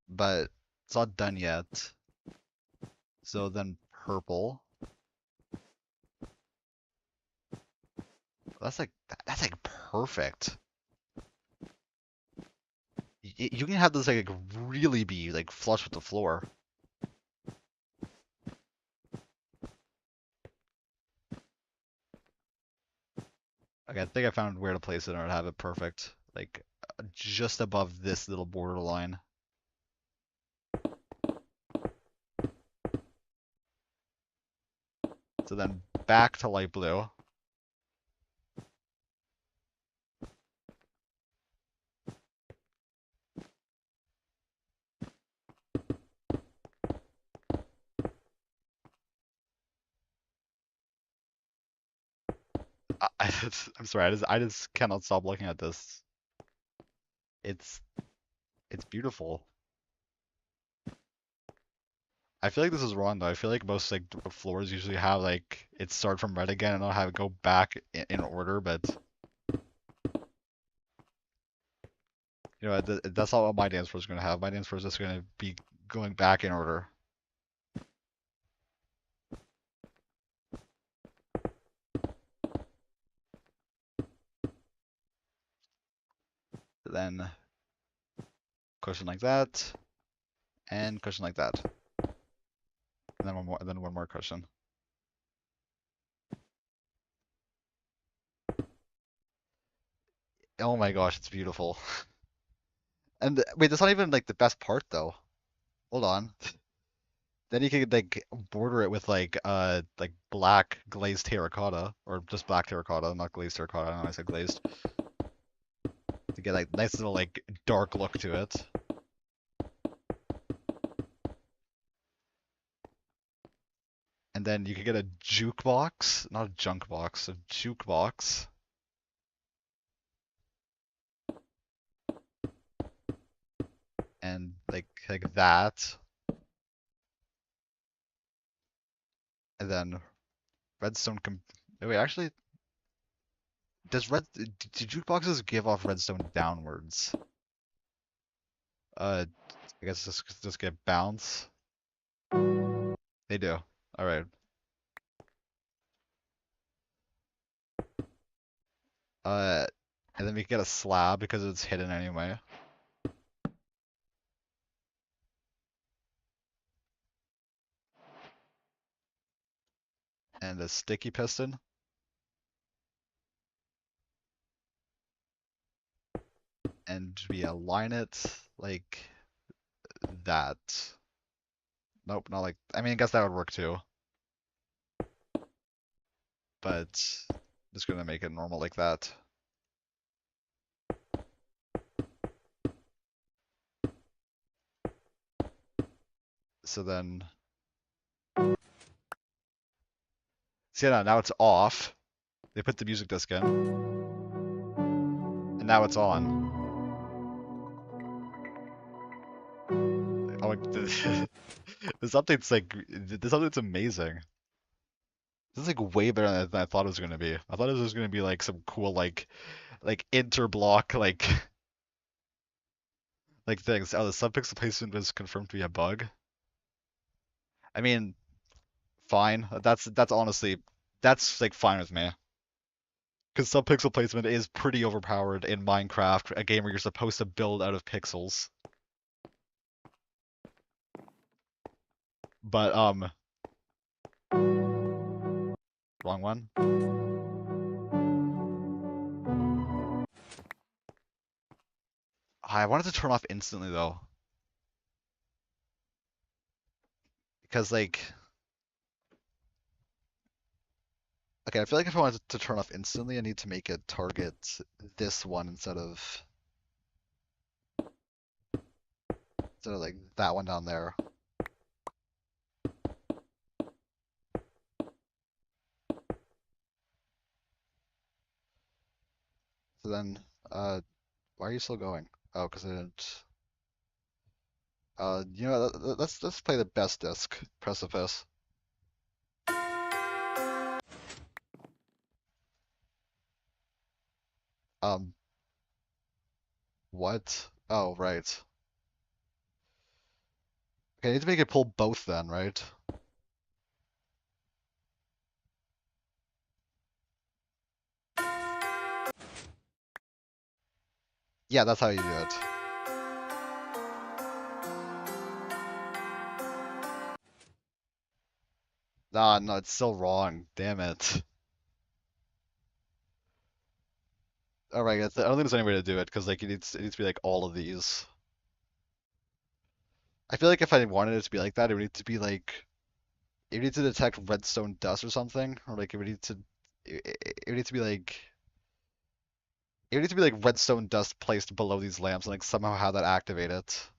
but it's not done yet. So then purple. That's like perfect. You can have this like really be like flush with the floor. Okay, I think I found where to place it or have it perfect. Like just above this little border line. So then back to light blue. I'm sorry, I just cannot stop looking at this. It's it's beautiful. I feel like this is wrong though. I feel like most like floors usually have like it start from red again and I'll have it go back in order, but you know that's not what my dance floor is going to have. My dance floor is just going to be going back in order. Then cushion like that, and cushion like that, and then one more cushion. Oh my gosh, it's beautiful. And wait, that's not even like the best part though. Hold on. Then you could like border it with like black glazed terracotta or just black terracotta, not glazed terracotta. I don't know why I said glazed. To get like nice little like dark look to it. And then you could get a jukebox, not a junk box, a jukebox. And like that. And then Redstone wait, actually, do jukeboxes give off redstone downwards? I guess just get bounce. They do. All right. Uh, and then we can get a slab because it's hidden anyway. And a sticky piston. And we align it like that. Nope, not like. I mean, I guess that would work too. But just gonna make it normal like that. So then, see now it's off. They put the music disc in, and now it's on. Oh, this update's like this update's amazing. This is like way better than I thought it was gonna be. I thought it was gonna be like some cool like interblock like things. Oh, the subpixel placement was confirmed to be a bug. I mean, fine. That's honestly that's like fine with me. Because subpixel placement is pretty overpowered in Minecraft, a game where you're supposed to build out of pixels. But wrong one. I wanted to turn off instantly though, because like, okay, I feel like if I wanted to turn off instantly, I need to make it target this one instead of like that one down there. So then, why are you still going? Oh, because I didn't. You know, let's play the best disc, Precipice. Um, what? Oh, right. Okay, I need to make it pull both then, right? Yeah, that's how you do it. Ah, no, it's still wrong. Damn it. All right, I don't think there's any way to do it because like it needs to be like all of these. I feel like if I wanted it to be like that, it would need to be like it would need to detect redstone dust or something, or like it would need to it would need to be like it would need to be like redstone dust placed below these lamps and like somehow have that activate it.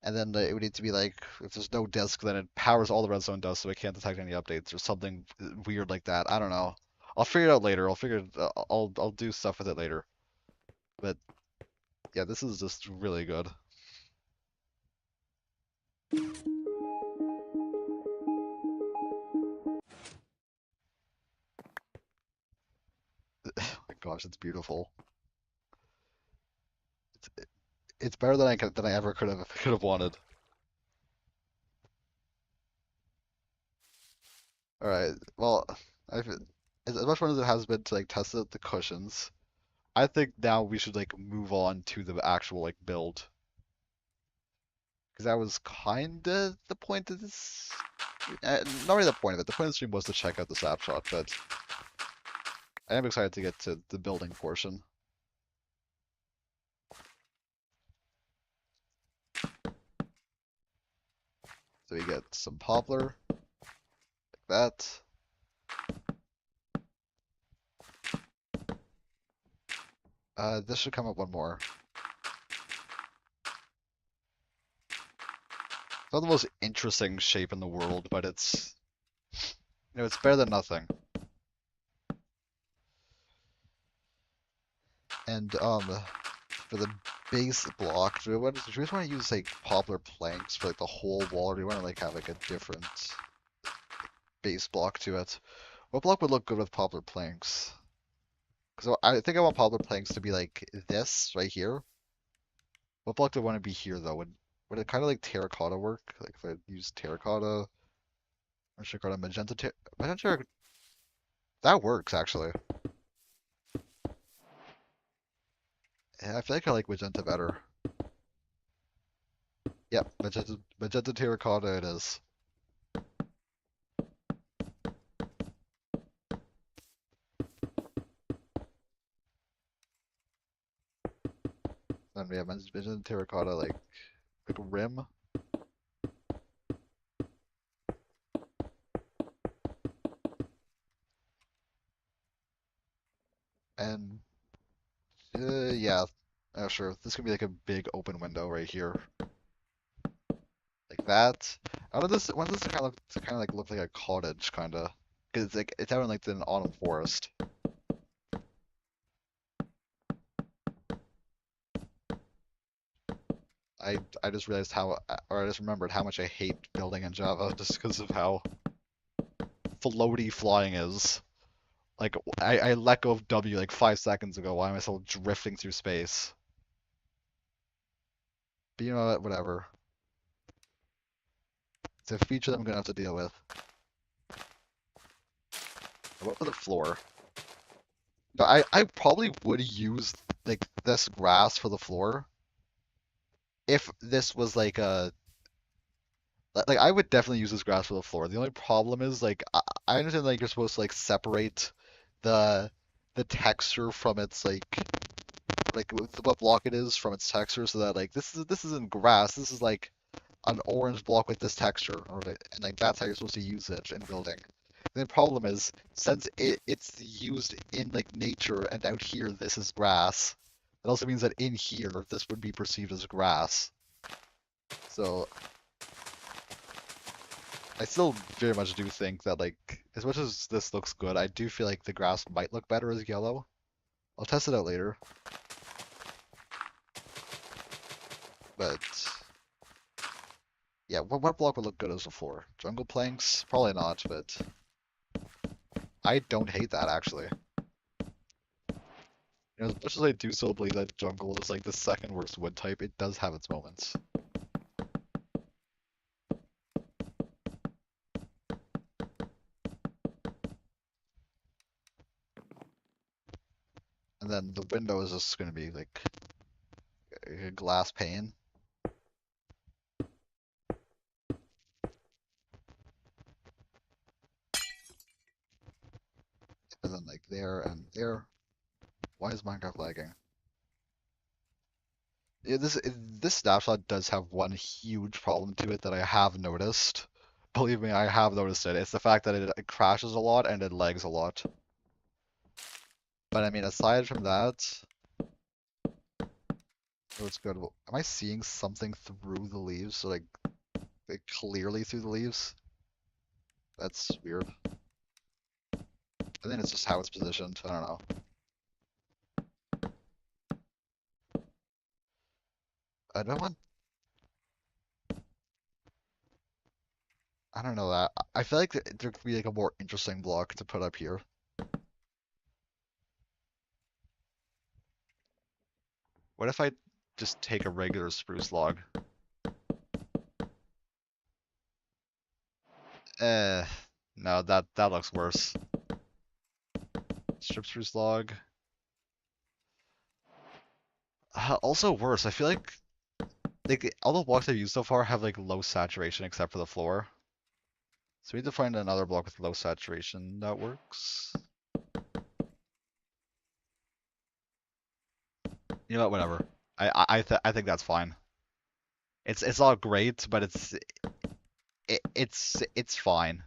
And then it would need to be like if there's no disk, then it powers all the redstone dust so it can't detect any updates or something weird like that. I don't know. I'll figure it out later. I'll do stuff with it later. But yeah, this is just really good. Oh my gosh, it's beautiful. It's, it's better than I ever could have wanted. All right. Well, I've, as much fun as it has been to like test out the cushions, I think now we should like move on to the actual like build because that was kind of the point of this. Not really the point of it. The point of the stream was to check out the snapshot, but I am excited to get to the building portion. So we get some poplar, like that. This should come up one more. It's not the most interesting shape in the world, but it's it's better than nothing. And for the base block, do we just want to use like poplar planks for like the whole wall, or do we want to like have like a different? base block to it. What block would look good with poplar planks? Because I think I want poplar planks to be like this right here. What block do I want to be here though? Would it kind of like terracotta work? Like if I use terracotta or should I go to magenta? That works actually. Yeah, I feel like I like magenta better. Yep, magenta terracotta it is. Then we have magenta terracotta like rim. And yeah, sure. This could be like a big open window right here, like that. I want this. I want this to kind of like look like a cottage, kind of, because it's out in like the autumn forest. I just realized how, or I just remembered how much I hate building in Java just because of how floaty flying is. Like I let go of W like 5 seconds ago. Why am I still drifting through space? But you know what? Whatever. It's a feature that I'm gonna have to deal with. What for the floor? But I probably would use like this grass for the floor if this was like a like I would definitely use this grass for the floor. The only problem is like I understand like you're supposed to like separate the the texture from its like what block it is from its texture so that like this isn't grass. This is like an orange block with this texture, and like that's how you're supposed to use it in building. And the problem is, since it's used in like nature, and out here this is grass, it also means that in here this would be perceived as grass. So I still very much do think that like as much as this looks good, I do feel like the grass might look better as yellow. I'll test it out later, but yeah, what block would look good as a floor? Jungle planks? Probably not, but I don't hate that actually. You know, as much as I do still believe that jungle is like the second worst wood type, it does have its moments. And then the window is just going to be like a glass pane. And then like there and there. Why is Minecraft lagging? Yeah, this snapshot does have one huge problem to it that I have noticed. Believe me, I have noticed it. It's the fact that it crashes a lot and it lags a lot. But I mean, aside from that, it's good. Am I seeing something through the leaves? So like clearly through the leaves? That's weird. I think it's just how it's positioned. I don't know. I don't want. I don't know that. I feel like there could be like a more interesting block to put up here. What if I just take a regular spruce log? Eh, no, that looks worse. Strip spruce log. Also worse. I feel like all the blocks I've used so far have like low saturation except for the floor. So we need to find another block with low saturation that works. You know what? Whatever. I think that's fine. It's not great, but it's fine.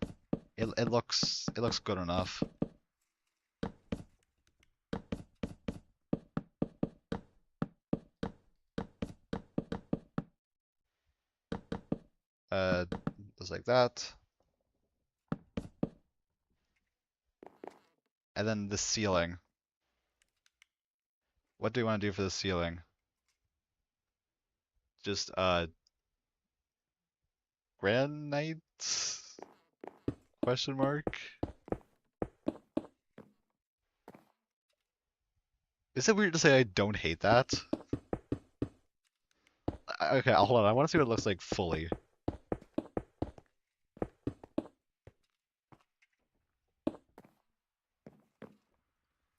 It looks good enough. Uh, just like that. And then the ceiling. What do you want to do for the ceiling? Just granite? Question mark? Is it weird to say I don't hate that? Okay, hold on. I want to see what it looks like fully.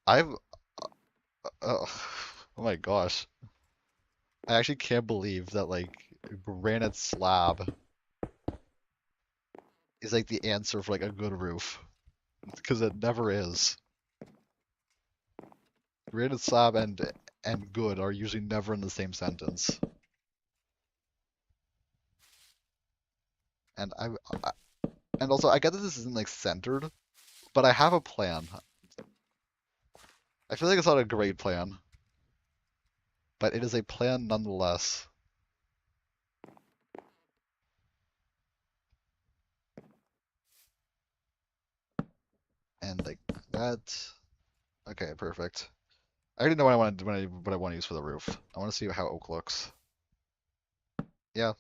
I've oh my gosh. I actually can't believe that like granite slab is like the answer for like a good roof. Because it never is. Granite slab and good are usually never in the same sentence. And I and also I get that this isn't like centered, but I have a plan. I feel like it's not a great plan, but it is a plan nonetheless. And like that. Okay, perfect. I already know what I want to what I want to use for the roof. I want to see how oak looks. Yeah,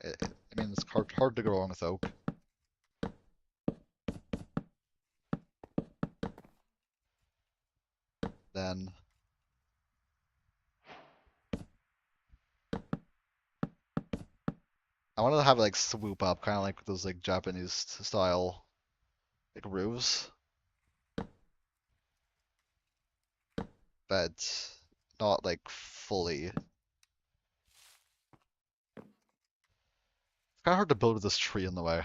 I mean it's hard to go wrong with oak. Then I want to have like swoop up, kind of like those like Japanese style like roofs, but not like fully. It's kind of hard to build with this tree in the way.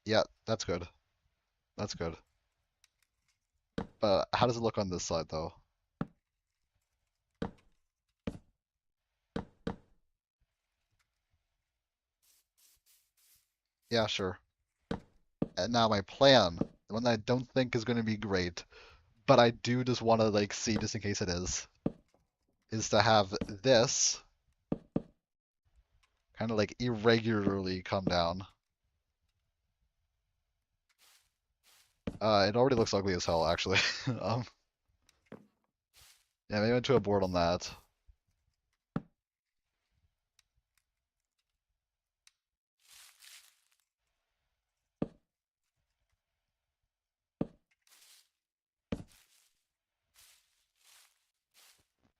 Yeah, that's good. That's good. But how does it look on this side though? Yeah, sure. And now my plan, the one that I don't think is going to be great, but I do just want to like see just in case it is to have this kind of like irregularly come down. It already looks ugly as hell, actually. Um, yeah, maybe into a board on that.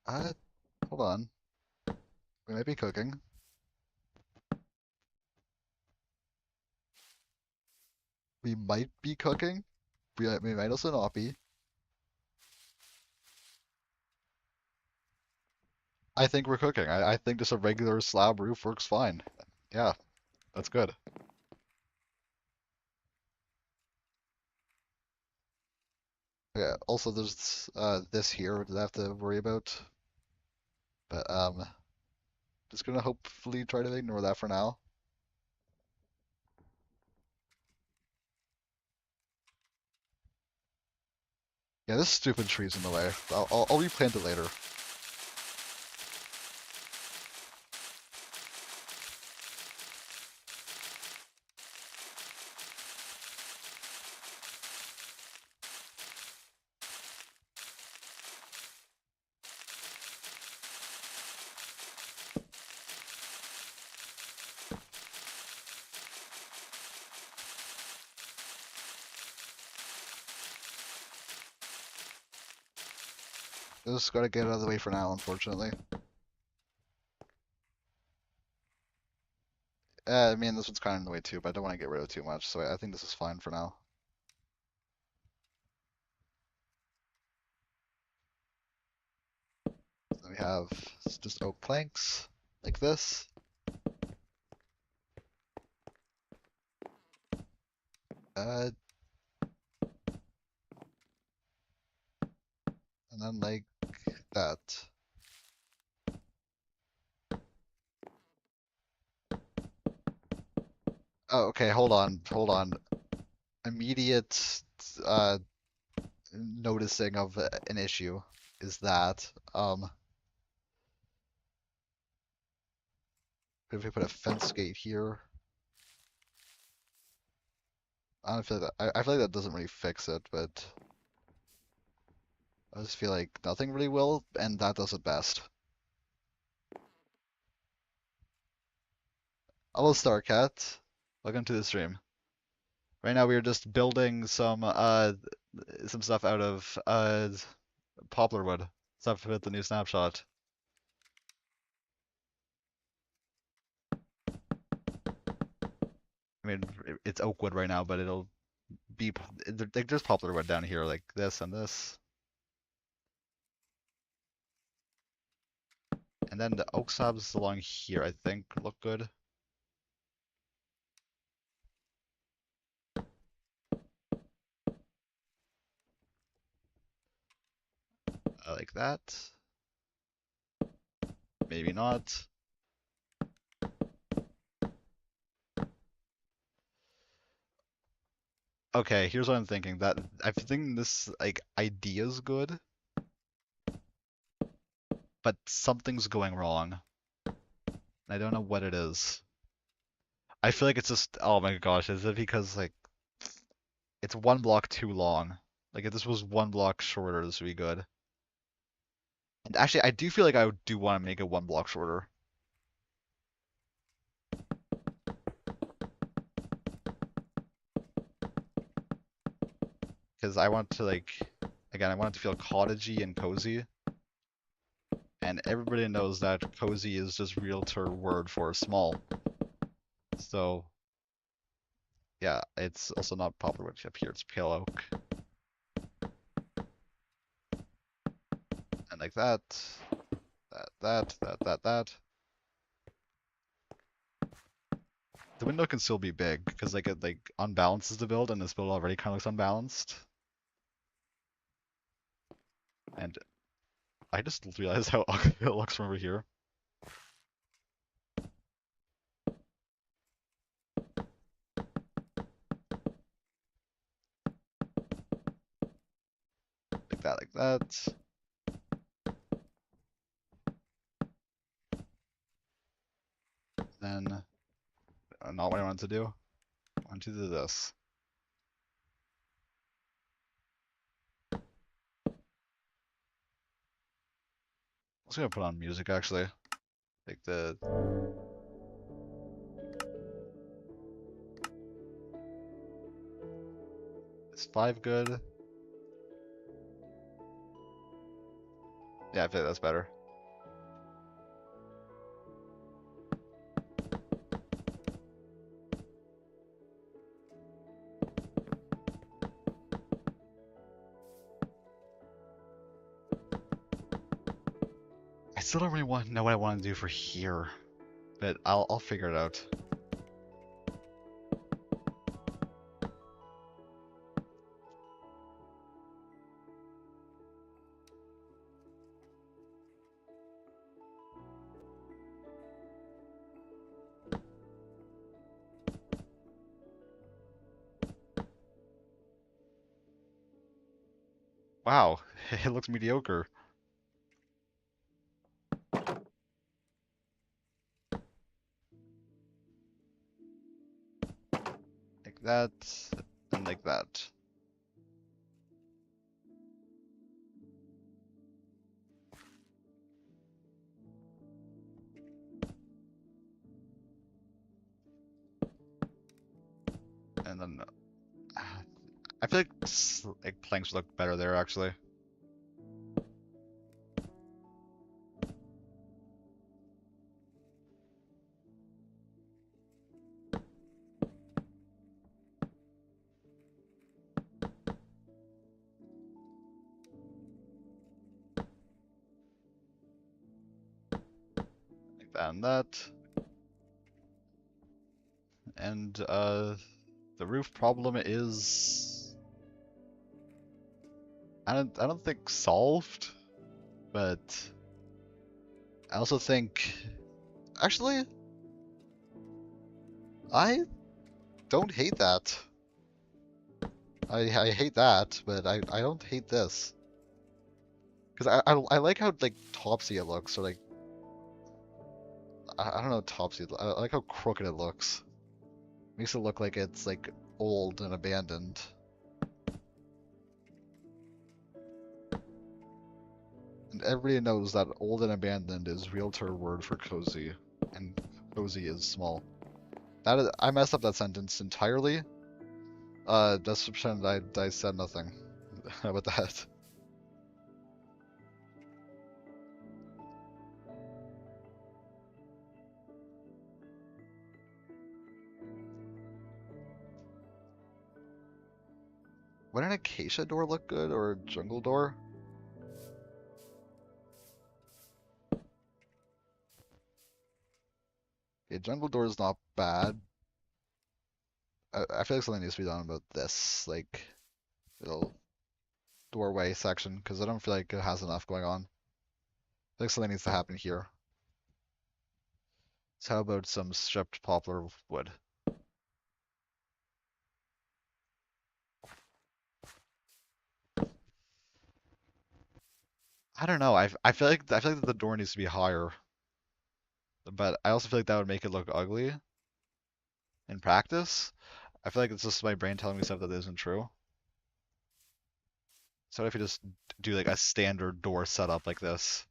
Uh, Hold on. We might be cooking. We might be cooking. We might also not be. I think we're cooking. I think just a regular slab roof works fine. Yeah, that's good. Yeah, also there's this here that I have to worry about. But just gonna hopefully try to ignore that for now. Yeah, this stupid tree's in the way. I'll replant it later. Just gotta get it out of the way for now, unfortunately. I mean, this one's kind of in the way too, but I don't want to get rid of too much, so I think this is fine for now. Then we have just oak planks, like this. Uh, and then like that. Oh, okay, hold on. Immediate noticing of an issue is that if we put a fence gate here, I don't feel like that. I feel like that doesn't really fix it, but I just feel like nothing really will, and that does it best. Hello, Starcat. Welcome to the stream. Right now, we are just building some stuff out of poplar wood. Stuff with the new snapshot. I mean, it's oak wood right now, but it'll be there's poplar wood down here, like this and this, and then the oak slabs along here, I think, look good. Like that. Maybe not. Okay, here's what I'm thinking. That I think this like idea is good, but something's going wrong. I don't know what it is. I feel like it's just, oh my gosh, is it because like it's one block too long? Like if this was one block shorter, this would be good. And actually, I do feel like I do want to make it one block shorter because I want to like, again, I want it to feel cottagey and cozy. And everybody knows that cozy is just realtor word for small. So yeah, it's also not poplar wood up here, it's pale oak. And like that, that. The window can still be big because like it like unbalances the build, and this build already kind of looks unbalanced. And I just realized how ugly it looks from over here. Like that, like that. Then, not what I wanted to do. I wanted to do this. I was gonna put on music actually. Like the. Is 5 good? Yeah, I feel like that's better. I still don't really want to know what I want to do for here, but I'll figure it out. Wow, it looks mediocre. Like that, and like that. And then I feel like planks look better there actually. Like that and that. And the roof problem is I don't think solved, but I also think actually I don't hate that. I hate that, but I don't hate this. Because I like how like topsy it looks, or like I don't know topsy. I like how crooked it looks. Makes it look like it's like old and abandoned. And everybody knows that old and abandoned is realtor word for cozy, and cozy is small. That is, I messed up that sentence entirely. Just pretend I said nothing. How about that? Would an acacia door look good, or a jungle door? A jungle door is not bad. I feel like something needs to be done about this, like, little doorway section, because I don't feel like it has enough going on. I think something needs to happen here. So how about some stripped poplar wood? I don't know. I feel like the door needs to be higher, but I also feel like that would make it look ugly in practice. I feel like it's just my brain telling me stuff that isn't true. So what if you just do like a standard door setup like this?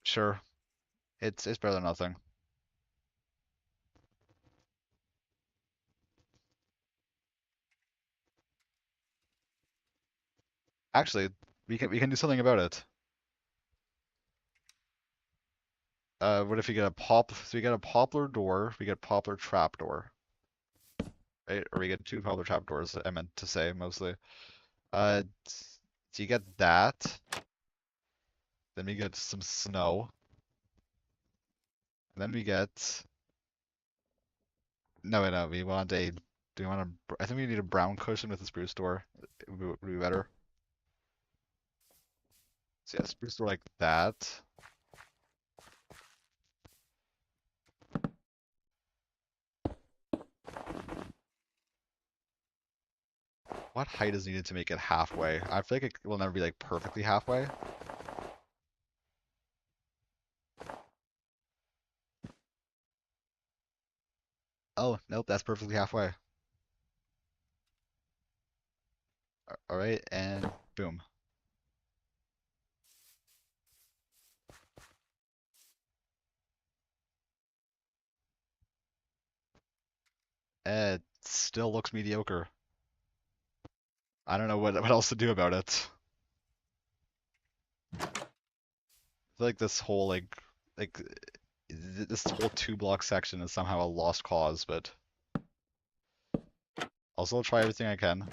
Sure, it's better than nothing. Actually, we can do something about it. What if you get a pop? So we get a poplar door, we get poplar trap door, right? Or we get two poplar trap doors. I meant to say mostly. Uh, so you get that. Then we get some snow. And then we get no, wait, no. We want a. Do we want a? I think we need a brown cushion with a spruce door. It would be better. So yeah, spruce door like that. What height is needed to make it halfway? I feel like it will never be like perfectly halfway. Oh, nope, that's perfectly halfway. All right, and boom. It still looks mediocre. I don't know what else to do about it. I feel like this whole like this whole 2 block section is somehow a lost cause, but also try everything I can.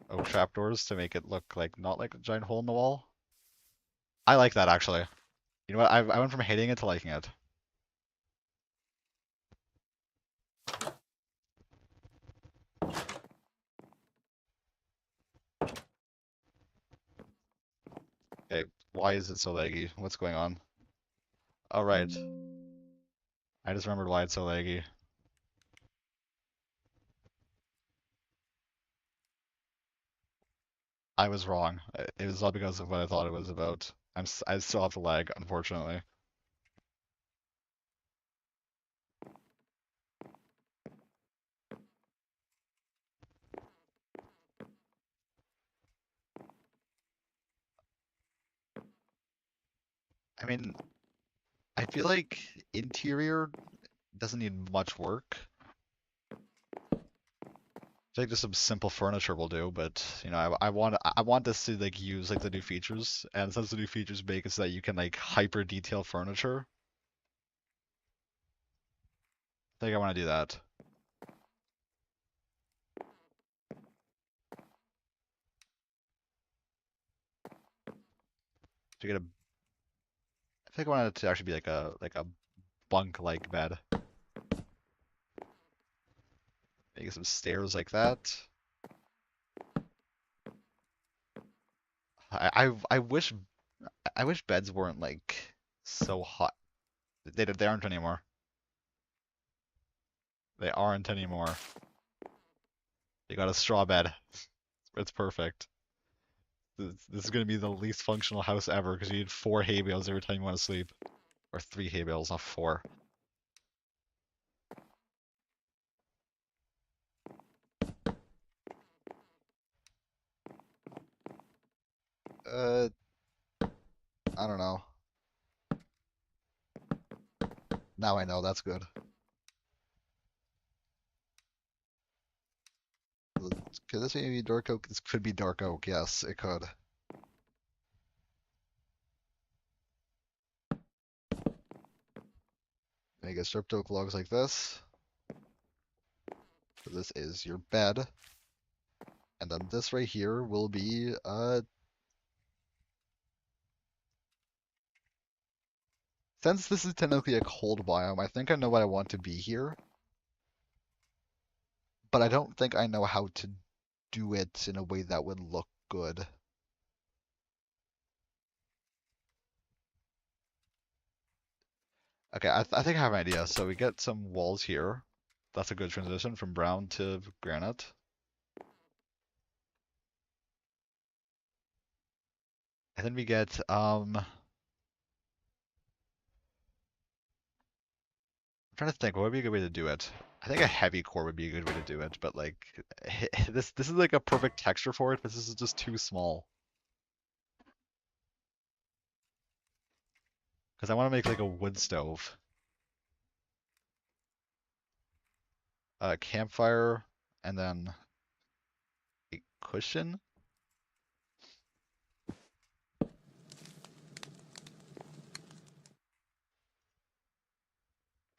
Oh, trapdoors to make it look like not like a giant hole in the wall. I like that actually. You know what? I went from hating it to liking it. Okay, why is it so laggy? What's going on? All right, I just remembered why it's so laggy. I was wrong. It was all because of what I thought it was about. I still have to lag, unfortunately. I mean, I feel like interior doesn't need much work. I think just some simple furniture will do, but you know, I want this to like use like the new features, and since the new features make it so that you can like hyper detail furniture, I think I want to do that. To get a, I think I want it to actually be like a bunk like bed. Maybe some stairs like that. I wish beds weren't like so hot. They aren't anymore. They aren't anymore. You got a straw bed. It's perfect. This is gonna be the least functional house ever because you need 4 hay bales every time you want to sleep, or 3 hay bales, not 4. Uh, I don't know. Now I know, that's good. Could this maybe be dark oak? This could be dark oak, yes, it could. Make a stripped oak logs like this. So this is your bed. And then this right here will be since this is technically a cold biome, I think I know what I want to be here, but I don't think I know how to do it in a way that would look good. Okay, I think I have an idea. So we get some walls here. That's a good transition from brown to granite. And then we get I'm trying to think what would be a good way to do it. I think a heavy core would be a good way to do it, but like this is like a perfect texture for it, but this is just too small. Because I want to make like a wood stove, a campfire, and then a cushion.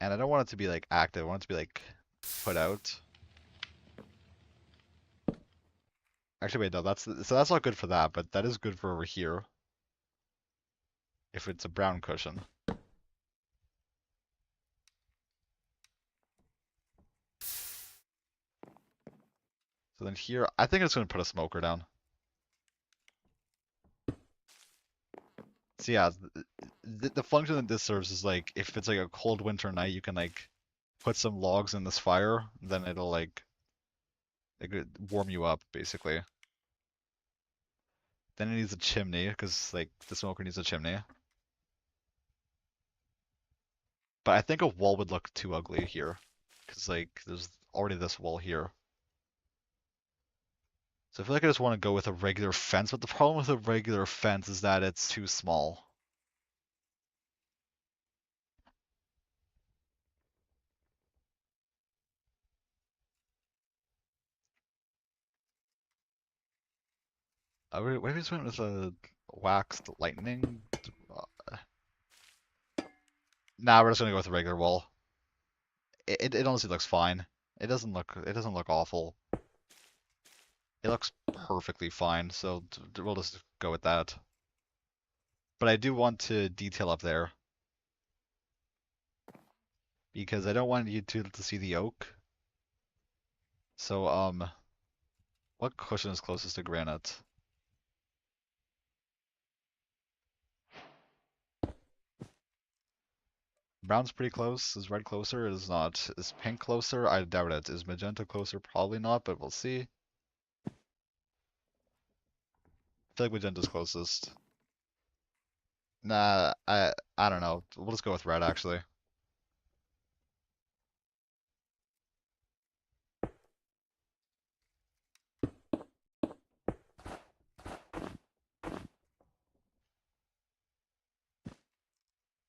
And I don't want it to be like active. I want it to be like put out. Actually, wait, no, that's not good for that, but that is good for over here if it's a brown cushion. So then here, I think I'm just gonna put a smoker down. So yeah, the function that this serves is like if it's like a cold winter night, you can like put some logs in this fire, then it'll like it could warm you up basically. Then it needs a chimney because like the smoker needs a chimney. But I think a wall would look too ugly here because like there's already this wall here. So I feel like I just want to go with a regular fence, but the problem with a regular fence is that it's too small. What if we just went with a waxed lightning? Uh, Nah, we're just gonna go with a regular wall. It honestly looks fine. It doesn't look awful. It looks perfectly fine, so we'll just go with that. But I do want to detail up there because I don't want you to see the oak. So what cushion is closest to granite? Brown's pretty close. Is red closer? It is not. Is pink closer? I doubt it. Is magenta closer? Probably not, but we'll see. I feel like magenta's closest. Nah, I don't know. We'll just go with red actually.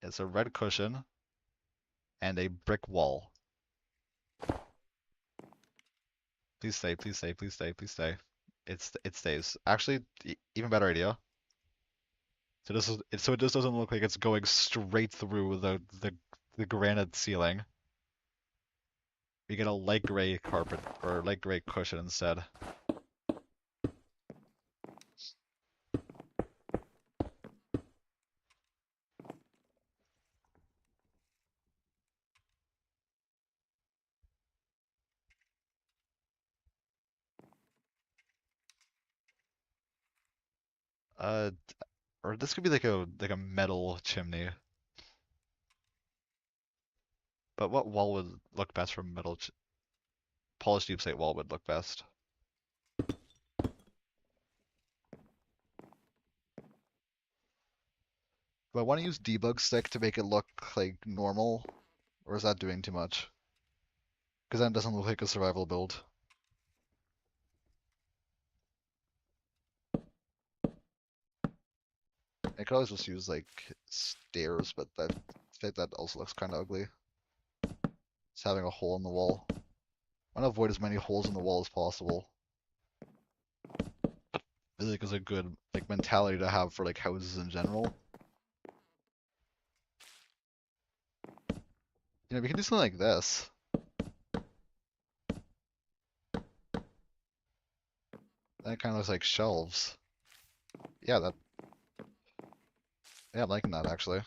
It's a red cushion and a brick wall. Please stay, please stay, please stay, please stay. It stays. Actually, even better idea. So it just doesn't look like it's going straight through the granite ceiling. We get a light gray carpet or light gray cushion instead. Uh, or this could be like a metal chimney. But what wall would look best from metal? Polished deep slate wall would look best. Do I want to use debug stick to make it look like normal, or is that doing too much? Because then it doesn't look like a survival build. I could always just use like stairs, but I think that also looks kind of ugly. It's having a hole in the wall. I want to avoid as many holes in the wall as possible. I feel like it's a good like mentality to have for like houses in general. You know, we can do something like this. That kind of looks like shelves. Yeah, I'm liking that actually.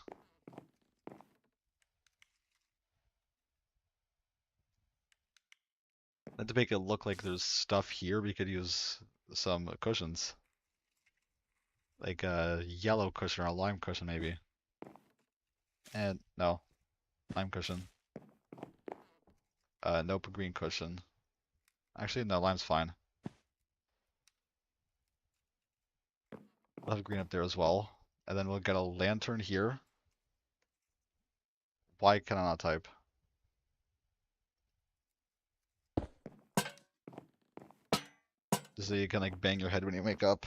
And to make it look like there's stuff here, we could use some cushions. Like a yellow cushion or a lime cushion maybe. And no, lime cushion. Nope, a green cushion. Actually, no, lime's fine. We'll have green up there as well. And then we'll get a lantern here. Why can I not type? Just so you can like bang your head when you wake up.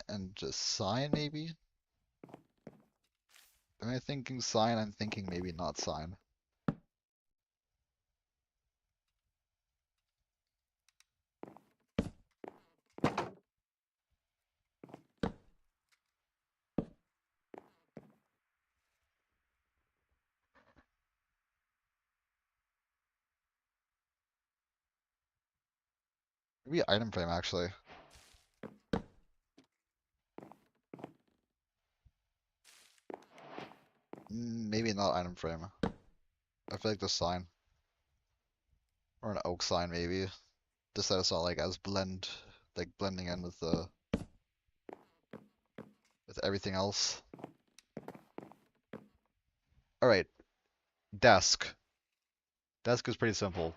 And just sign maybe? Am I thinking sign? I'm thinking maybe not sign. Maybe item frame actually. Maybe not item frame. I feel like the sign. Or an oak sign maybe. Just that it's not like as like blending in with everything else. Alright, desk. Desk is pretty simple.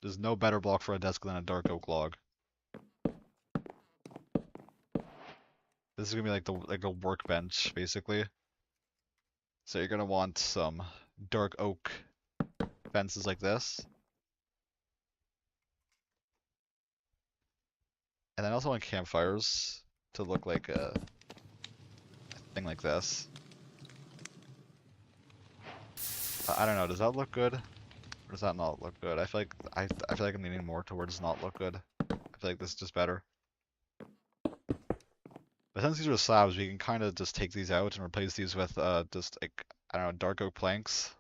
There's no better block for a desk than a dark oak log. This is gonna be like a workbench, basically. So you're gonna want some dark oak fences like this. And then I also want campfires to look like a thing like this. I don't know, does that look good? Or does that not look good? I feel like I feel like I'm leaning more towards not look good. I feel like this is just better. But since these are slabs, we can kind of just take these out and replace these with just like, I don't know, dark oak planks.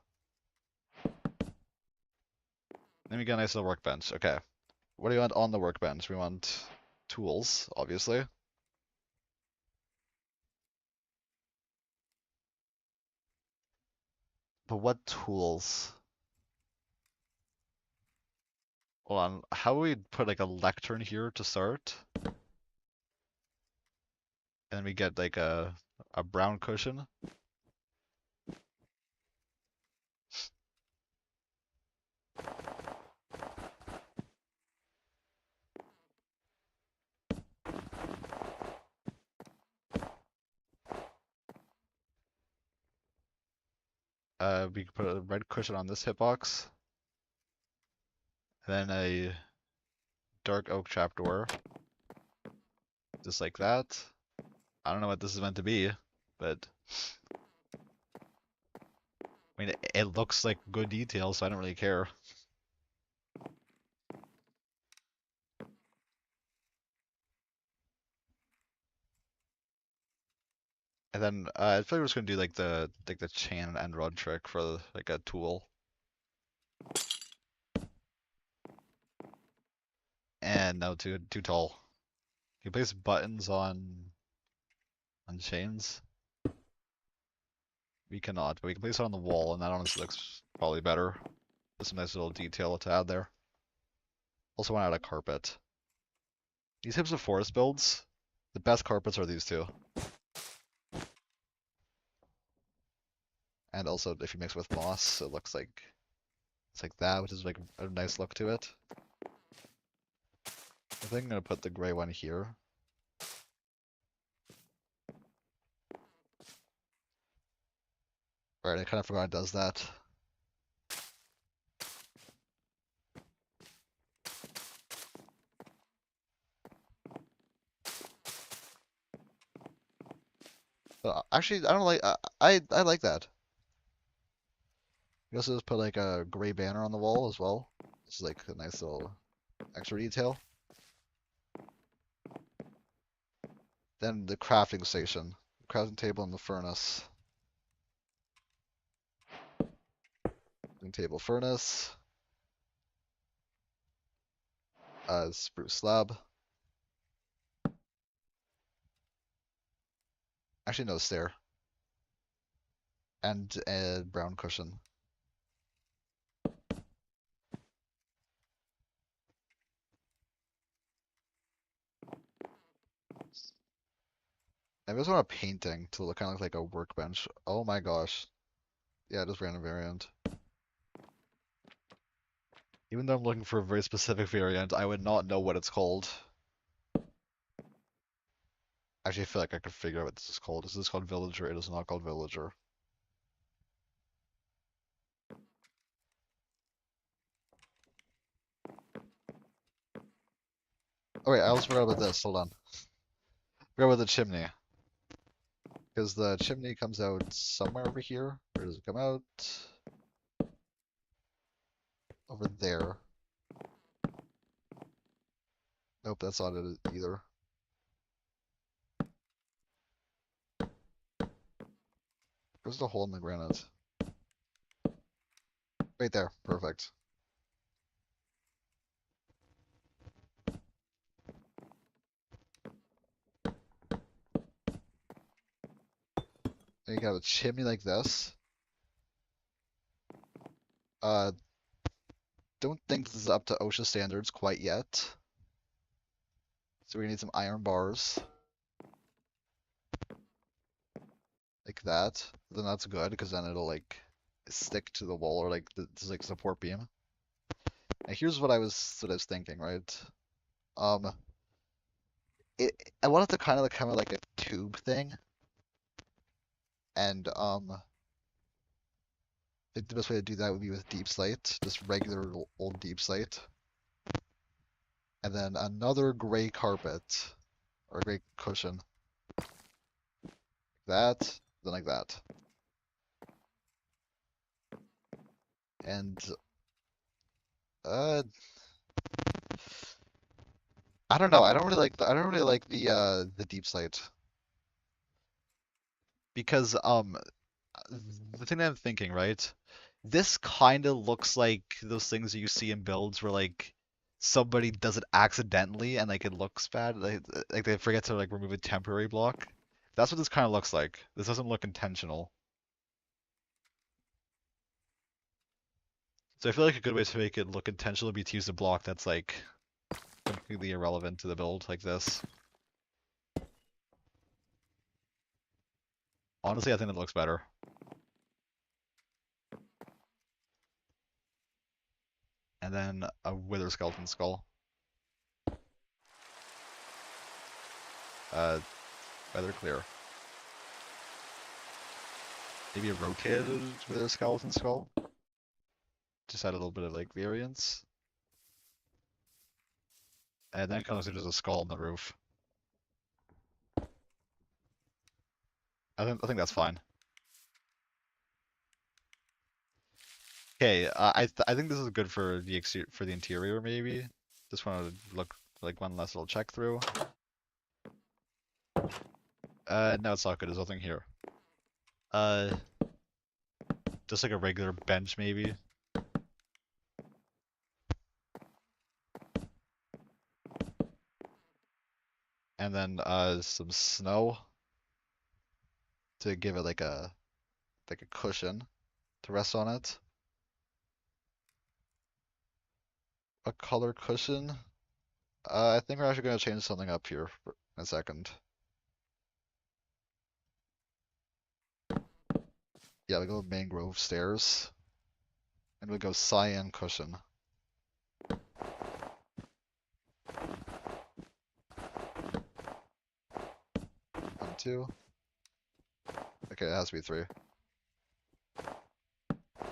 Then we get a nice little workbench. Okay. What do we want on the workbench? We want tools, obviously. But what tools? Hold on, how would we put like a lectern here to start? And then we get like a brown cushion. We could put a red cushion on this hitbox. And then a dark oak trapdoor. Just like that. I don't know what this is meant to be, but I mean, it looks like good detail, so I don't really care. And then I feel like we're just gonna do like the chain and rod trick for like a tool. And no, too tall. You place buttons on chains. We cannot, but we can place it on the wall, and that honestly looks probably better. There's some nice little detail to add there. Also want to add a carpet. These types of forest builds, the best carpets are these two. And also, if you mix with moss, it looks like it's like that, which is like a nice look to it. I think I'm gonna put the gray one here. Alright, I kind of forgot it does that. Actually, I don't like. I like that. You also just put like a gray banner on the wall as well. It's like a nice little extra detail. Then the crafting station, crafting table and the furnace. Crafting table, furnace. Spruce slab. Actually, no, stair. And a brown cushion. I just want a painting to look kind of look like a workbench. Oh my gosh. Yeah, just random variant. Even though I'm looking for a very specific variant, I would not know what it's called. Actually, I feel like I could figure out what this is called. Is this called Villager? It is not called Villager. Oh wait, I also forgot about this. Hold on. Forgot about the chimney. Because the chimney comes out somewhere over here. Where does it come out? Over there. Nope, that's not it either. Where's the hole in the granite? Right there. Perfect. And you have a chimney like this. Uh, don't think this is up to OSHA standards quite yet. So we need some iron bars. Like that. Then that's good, because then it'll like stick to the wall or like this like support beam. And here's what I was thinking, right? Um, I want it to kind of like a tube thing, and I think the best way to do that would be with deep slate, just regular old deep slate, and then another gray carpet or gray cushion, that, then like that, and uh, I don't know. I don't really like the deep slate because the thing that I'm thinking, right? This kind of looks like those things that you see in builds where like somebody does it accidentally and like it looks bad, like they forget to like remove a temporary block. That's what this kind of looks like. This doesn't look intentional. So I feel like a good way to make it look intentional would be to use a block that's like completely irrelevant to the build, like this. Honestly, I think it looks better. And then a wither skeleton skull. Uh, Weather clear. Maybe a rotated wither skeleton skull. Just add a little bit of like variance. And then it comes into a skull on the roof. I think that's fine. Okay, I think this is good for the for the interior maybe. Just want to look like one last little check through. No, it's not good. There's nothing here. Uh, just like a regular bench maybe. And then some snow to give it like a cushion to rest on it. A color cushion. I think we're actually gonna change something up here in a second. Yeah, we go mangrove stairs. And we go cyan cushion. 2. Okay, it has to be 3.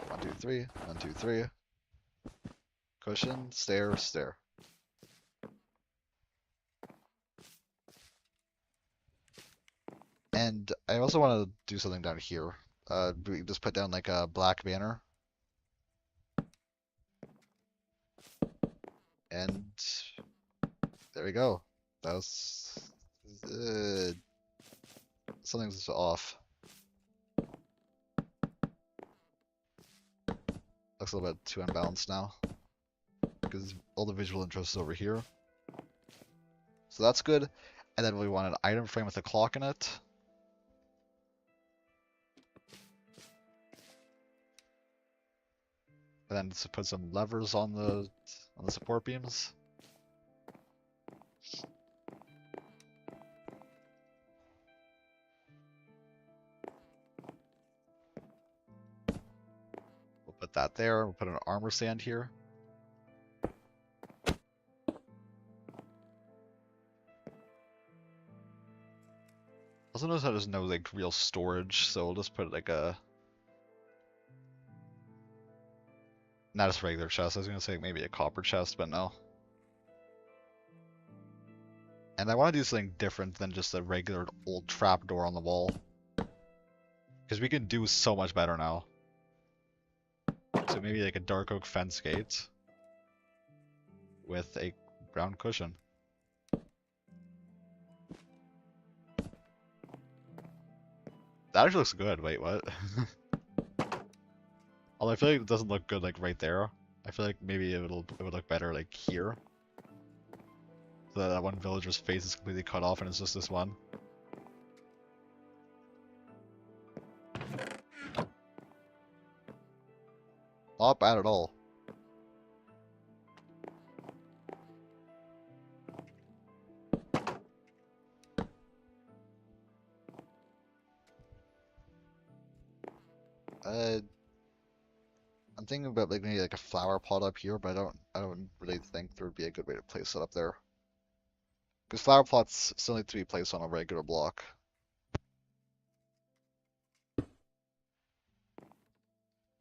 1, 2, 3. 1, 2, 3. Cushion, stair, stair. And I also want to do something down here. We just put down like a black banner. And there we go. That was... something's off. Looks a little bit too unbalanced now. Because all the visual interest is over here. So that's good. And then we want an item frame with a clock in it. And then just put some levers on the support beams. We'll put that there. We'll put an armor stand here. Also notice how there's no like real storage, so we'll just put like a not just regular chest. I was gonna say maybe a copper chest, but no. And I want to do something different than just a regular old trapdoor on the wall, because we can do so much better now. So maybe like a dark oak fence gate with a brown cushion. That actually looks good. Wait, what? Although I feel like it doesn't look good like right there. I feel like maybe it would look better like here. So that one villager's face is completely cut off and it's just this one. Not bad at all. I'm thinking about like maybe like a flower pot up here, but I don't really think there would be a good way to place it up there. Because flower pots still need to be placed on a regular block.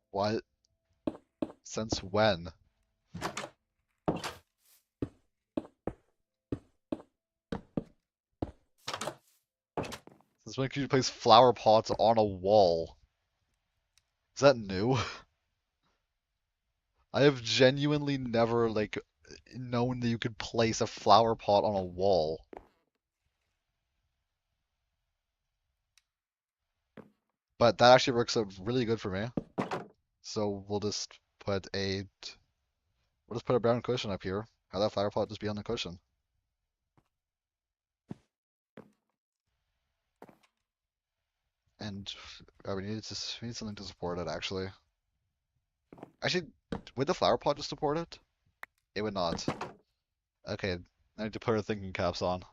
What? Since when? Since when can you place flower pots on a wall? Is that new? I have genuinely never like known that you could place a flower pot on a wall. But that actually works out really good for me. So we'll just put a brown cushion up here. Have that flower pot just be on the cushion. And we need something to support it actually. Actually, would the flower pot just support it? It would not. Okay, I need to put our thinking caps on.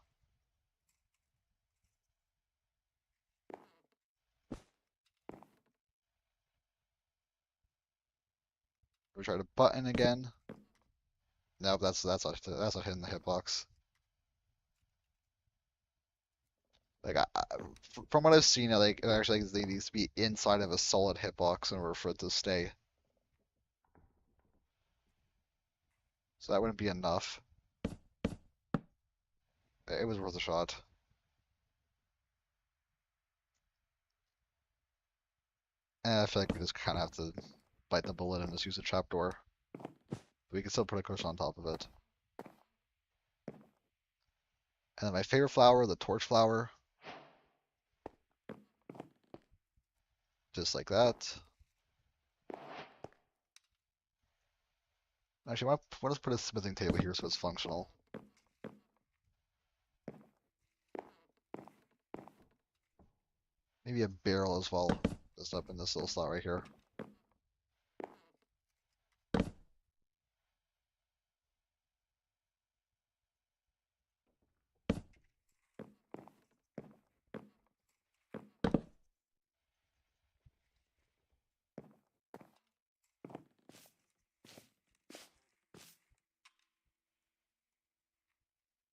We try to button again. Nope, that's not hitting the hitbox. Like from what I've seen, like it actually they needs to be inside of a solid hitbox in order for it to stay. So that wouldn't be enough. It was worth a shot. And I feel like we just kind of have to bite the bullet and just use a trapdoor. We can still put a cushion on top of it. And then my favorite flower, the torch flower. Just like that. Actually, why don't put a smithing table here so it's functional. Maybe a barrel as well, just up in this little slot right here.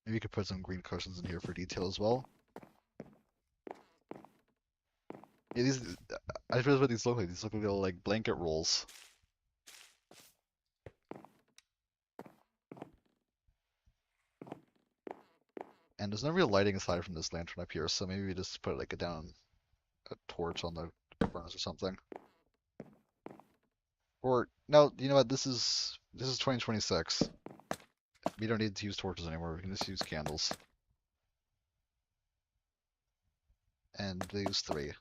Maybe you could put some green cushions in here for detail as well. Yeah, I suppose what these look like. These look like little like blanket rolls. And there's no real lighting aside from this lantern up here, so maybe we just put like a torch on the furnace or something. Or no, you know what? This is 2026. We don't need to use torches anymore. We can just use candles. And they use 3.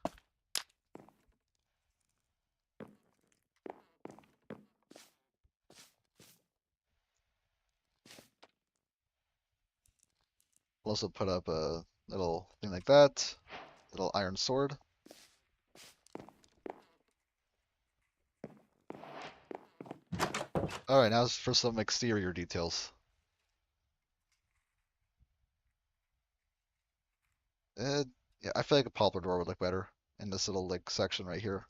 We'll also put up a little thing like that. Little iron sword. Alright, now for some exterior details. Yeah, I feel like a poplar door would look better in this little like section right here.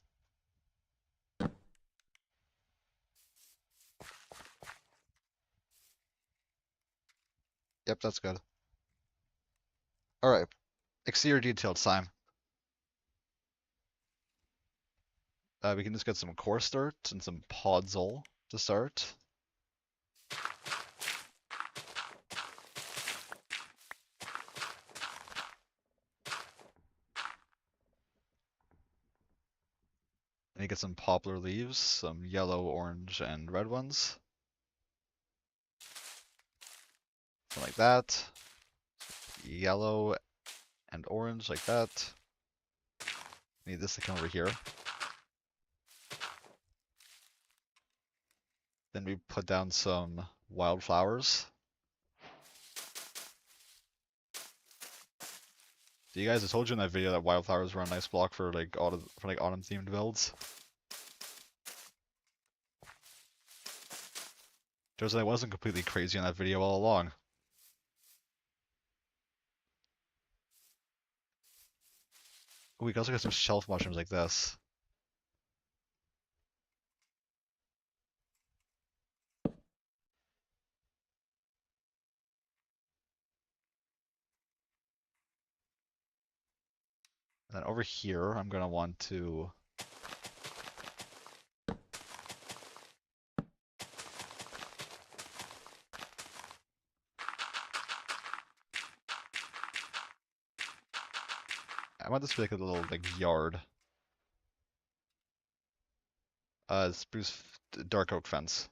Yep, that's good. Alright, exterior detailed time. We can just get some coarse dirt and some podzol to start. And you get some poplar leaves, some yellow, orange, and red ones. Something like that. Yellow and orange like that. Need this to come over here. Then we put down some wildflowers. So you guys, I told you in that video that wildflowers were a nice block for like autumn themed builds. Turns out I wasn't completely crazy in that video all along. Ooh, we can also get some shelf mushrooms like this. And then over here, I'm gonna want to I want this to be like a little like yard. Spruce dark oak fence.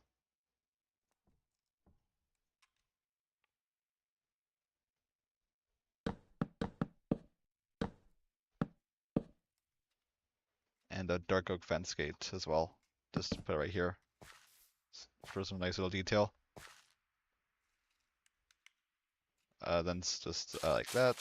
And a dark oak fence gate as well. Just put it right here for some nice little detail. Then it's just like that.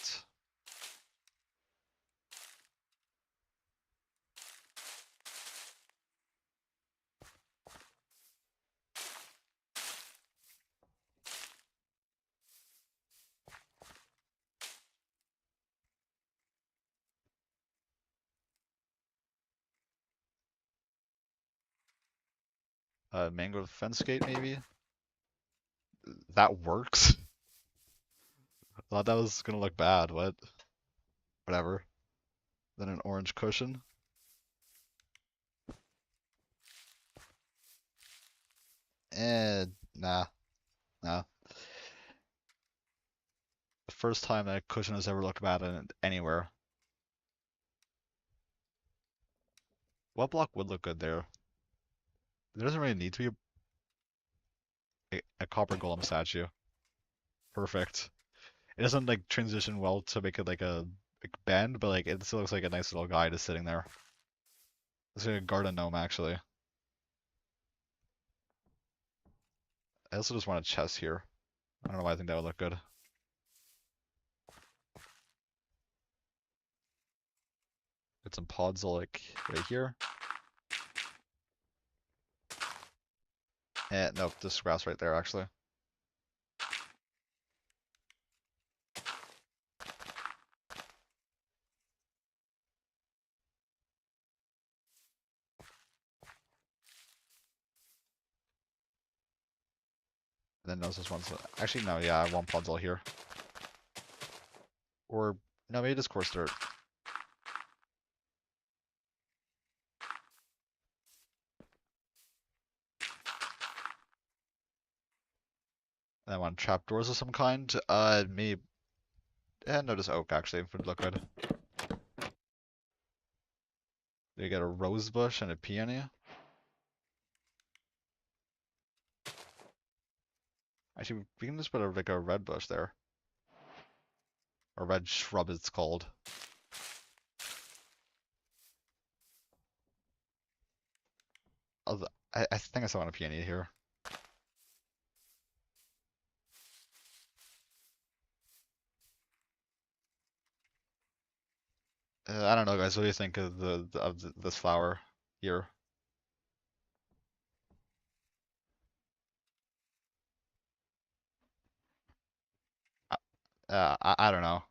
Mango fence gate maybe. That works. I thought that was gonna look bad. What? Whatever. Then an orange cushion. And nah. The first time that cushion has ever looked bad in anywhere. What block would look good there? There doesn't really need to be a copper golem statue. Perfect. It doesn't like transition well to make it like a bend, but like it still looks like a nice little guy just sitting there. It's like a garden gnome actually. I also just want a chest here. I don't know why I think that would look good. Get some pods like right here. And nope, just grass right there actually. And then those just ones. Actually, no, yeah, I want pods all here. Or no, maybe just coarse dirt. And I want trapdoors of some kind. Maybe notice oak actually would look good. You get a rose bush and a peony. Actually, we can just put like a red bush there. A red shrub it's called. I think I saw a peony here. I don't know, guys. What do you think of this flower here? I don't know.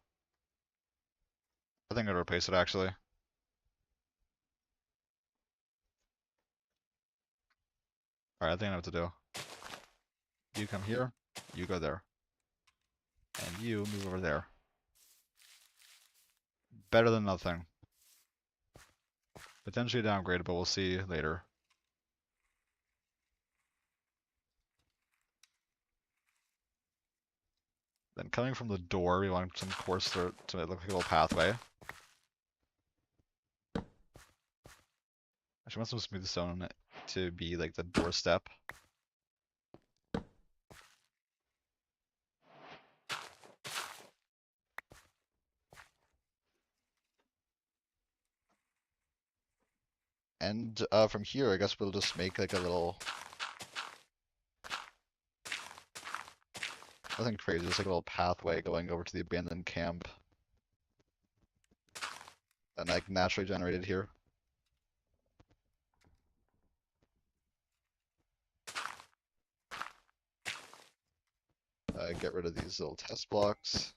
I think I'd replace it actually. Alright, I think I know what to do. You come here, you go there, and you move over there. Better than nothing. Potentially downgraded, but we'll see later. Then coming from the door, we want some course to look like a little pathway. Actually, want some smooth stone to be like the doorstep. And from here, I guess we'll just make like a little, nothing crazy, just like a little pathway going over to the abandoned camp. And like naturally generated here. Get rid of these little test blocks.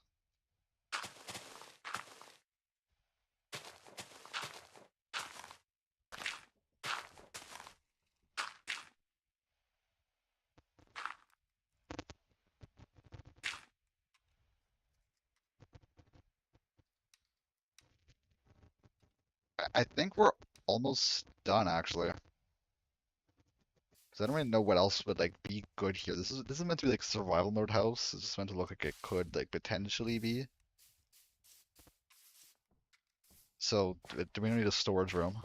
I think we're almost done actually. Because I don't really know what else would like be good here. This is meant to be like survival mode house. It's just meant to look like it could like potentially be. So do we need a storage room?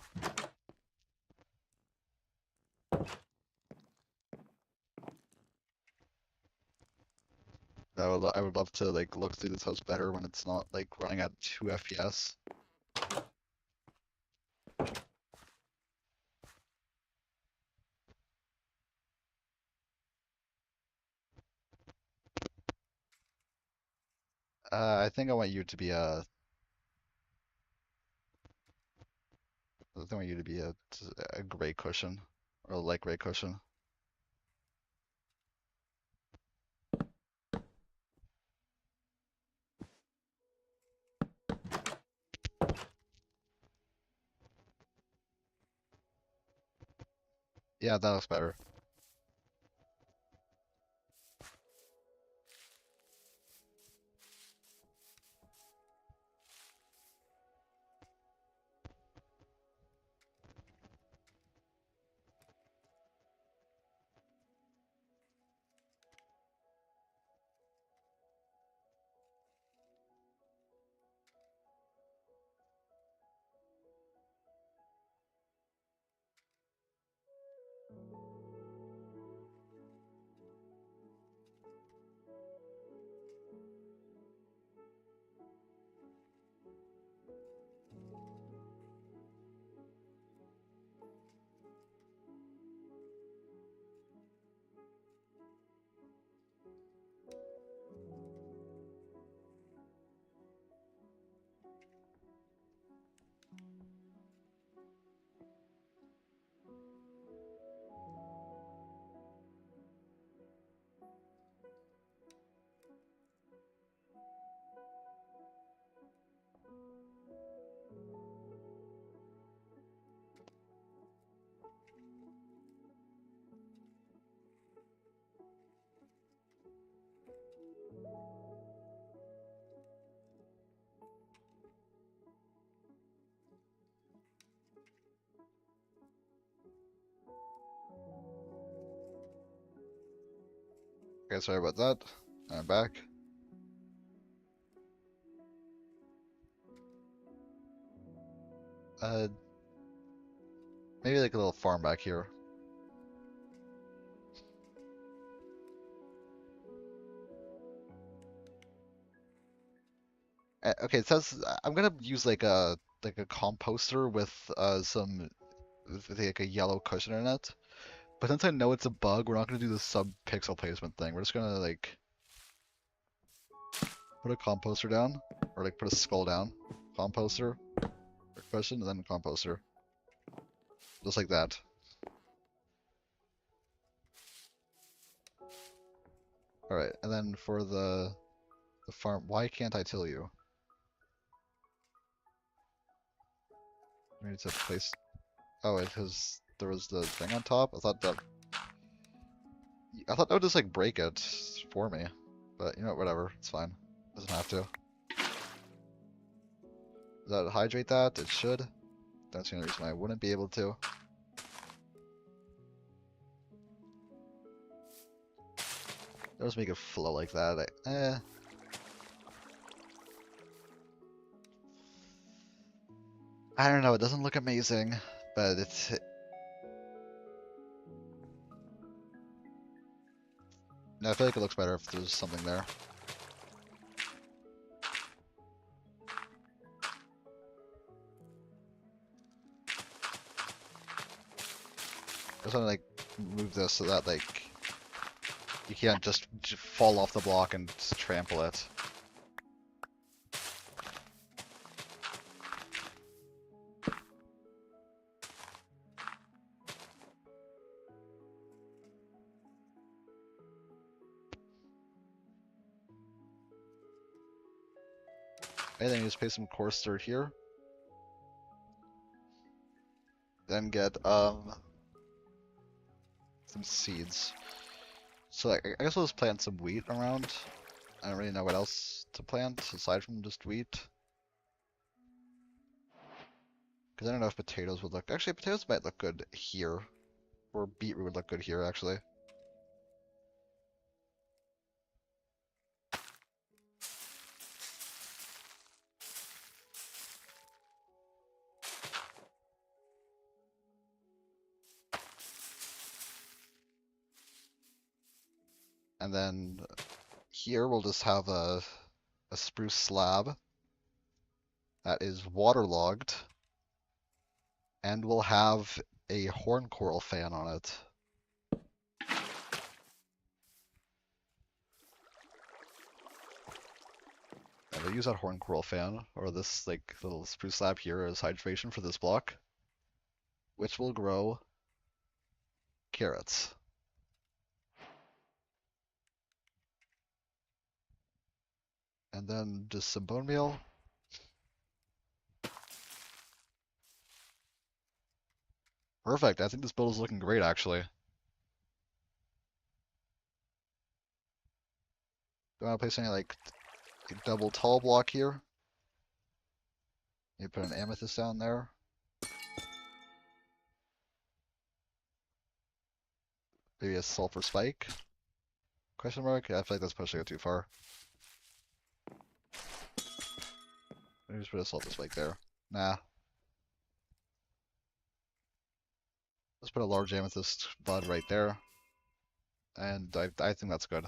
I would love to like look through this house better when it's not like running at 2 FPS. I think I want you to be I think I want you to be a gray cushion or a light gray cushion. Yeah, that looks better. Okay, sorry about that. I'm back. Maybe like a little farm back here. Okay, it says I'm gonna use like a composter with some with like a yellow cushion in it. But since I know it's a bug, we're not gonna do the sub-pixel placement thing. We're just gonna like put a composter down, or like put a skull down, composter, or cushion, and then composter, just like that. All right, and then for the farm, why can't I tell you? I need to place. Oh, because there was the thing on top. I thought that would just like break it for me, but you know what, whatever, it's fine. Doesn't have to. Does that hydrate that? It should. That's the only reason I wouldn't be able to. Just make it flow like that. I don't know. It doesn't look amazing, but it's. No, I feel like it looks better if there's something there. I just want to like move this so that like you can't just fall off the block and trample it. And then you just place some coarse dirt here. Then get some seeds. So I guess we'll just plant some wheat around. I don't really know what else to plant aside from just wheat. Because I don't know if potatoes would look. Actually, potatoes might look good here. Or beetroot would look good here, actually. And then here we'll just have a spruce slab that is waterlogged. And we'll have a horn coral fan on it. And we'll use that horn coral fan, or this like little spruce slab here as hydration for this block, which will grow carrots. And then just some bone meal. Perfect. I think this build is looking great, actually. Do I want to place any like double tall block here? You put an amethyst down there. Maybe a sulfur spike? Question mark? Yeah, I feel like that's pushing it too far. Maybe just put a sulfur spike there. Nah. Let's put a large amethyst bud right there. And I think that's good.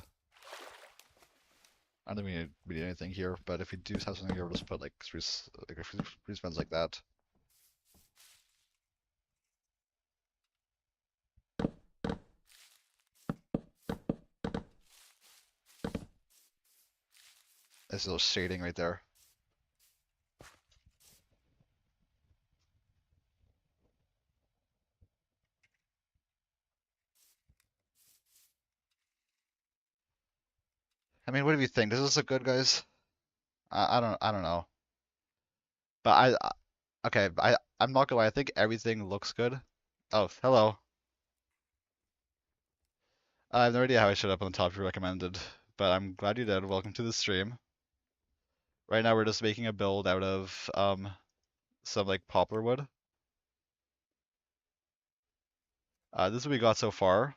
I don't think we need anything here, but if we do have something here, we'll just put like spruce fence like that. There's a little shading right there. I mean, what do you think? Does this look good, guys? I don't know. But okay, I'm not gonna lie, I think everything looks good. Oh, hello. I have no idea how I showed up on the top you recommended, but I'm glad you did. Welcome to the stream. Right now we're just making a build out of some like poplar wood. This is what we got so far.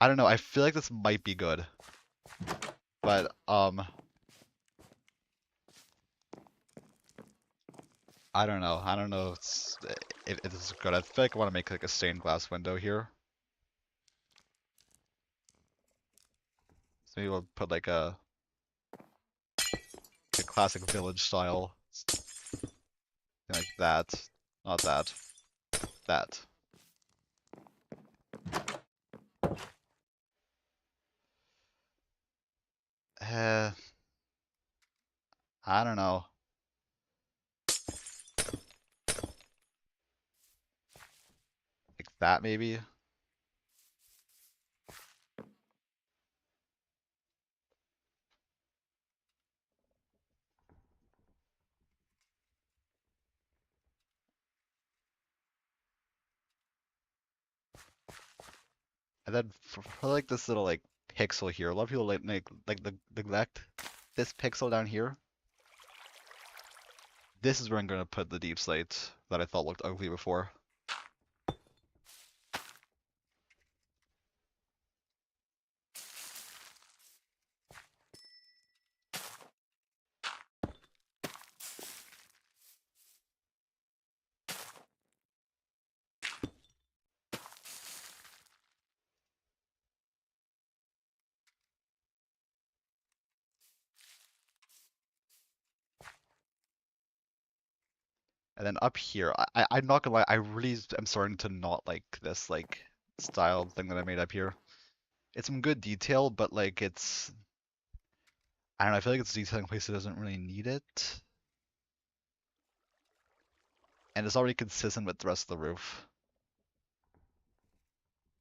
I don't know, I feel like this might be good. But I don't know. I don't know if this is good. I feel like I want to make like a stained glass window here. So maybe we'll put like a classic village style, like that. Not that. That. Uh, I don't know. Like that maybe. And then for like this little like pixel here, a lot of people neglect this pixel down here. This is where I'm gonna put the deep slate that I thought looked ugly before. And then up here, I'm not gonna lie, I really am starting to not like this like style thing that I made up here. It's some good detail, but like I don't know, I feel like it's detailing place that doesn't really need it. And it's already consistent with the rest of the roof.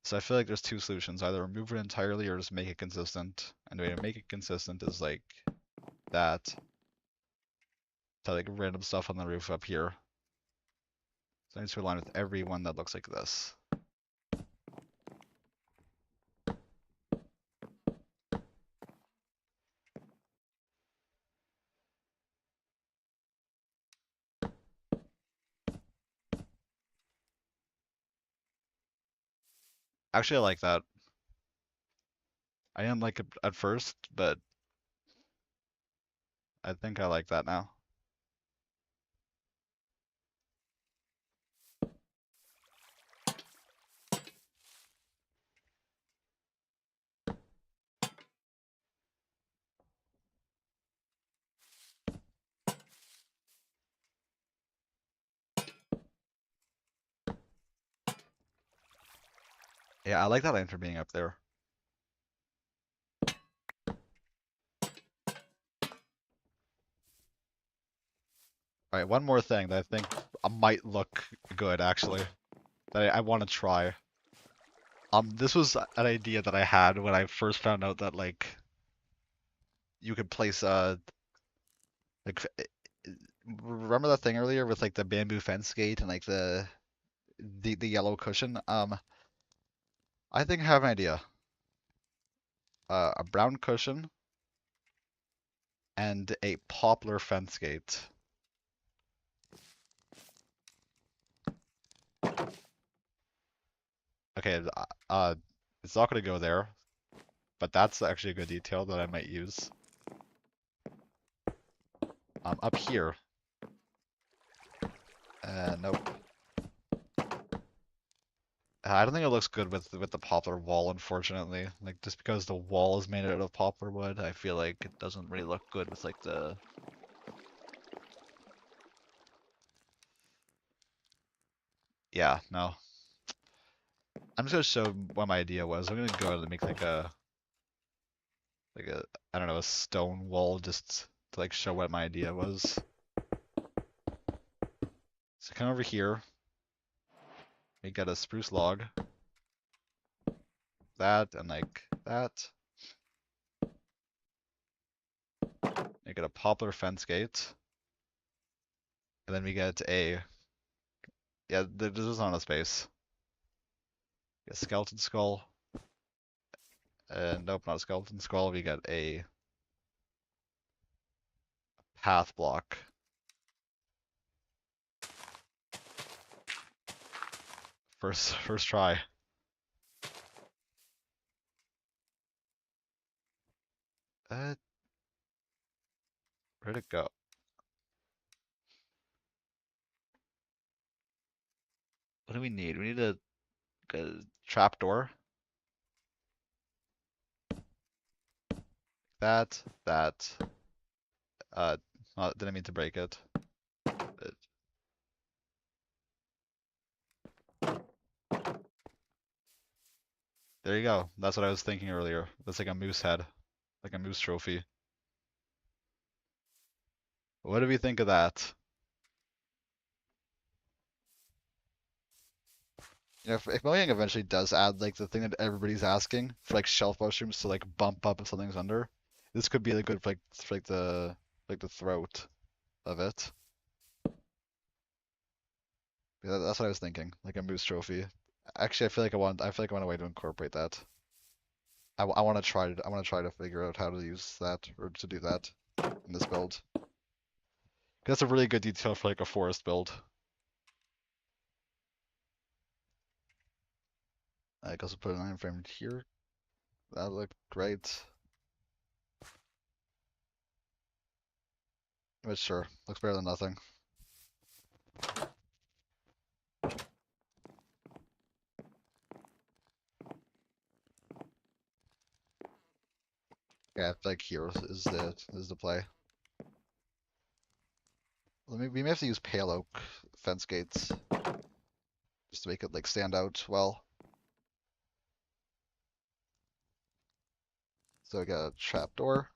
So I feel like there's two solutions, either remove it entirely or just make it consistent. And the way to make it consistent is like that. To like random stuff on the roof up here. So I need to align with every one that looks like this. Actually, I like that. I didn't like it at first, but I think I like that now. Yeah, I like that lantern being up there. Alright, one more thing that I think might look good, actually. That I want to try. This was an idea that I had when I first found out that, like, you could place, like, remember that thing earlier with, like, the bamboo fence gate and, like, the yellow cushion? I think I have an idea. A brown cushion and a poplar fence gate. Okay, it's not gonna go there, but that's actually a good detail that I might use. Up here. Nope. I don't think it looks good with the poplar wall, unfortunately. Like just because the wall is made out of poplar wood, I feel like it doesn't really look good with like the. Yeah, no. I'm just gonna show what my idea was. I'm gonna go ahead and make like a I don't know, a stone wall just to like show what my idea was. So come over here. We got a spruce log. That and like that. We get a poplar fence gate. And then we get a yeah, this is not a space. A skeleton skull. Nope, not a skeleton skull. We got a path block. First try. Uh, where'd it go? What do we need? We need a trapdoor. That. Uh, didn't mean to break it. There you go. That's what I was thinking earlier. That's like a moose head, like a moose trophy. What do we think of that? You know, if Mojang eventually does add like the thing that everybody's asking for like shelf mushrooms to like bump up if something's under, this could be like good for like the throat of it. Yeah, that's what I was thinking, like a moose trophy. Actually, I feel like I want a way to incorporate that. I want to I want to try to figure out how to use that or to do that in this build. 'Cause that's a really good detail for like a forest build. I can also put an iron frame here. That look great. But sure, looks better than nothing. Yeah, like here is the play. We may have to use pale oak fence gates just to make it like stand out well. So we got a trapdoor.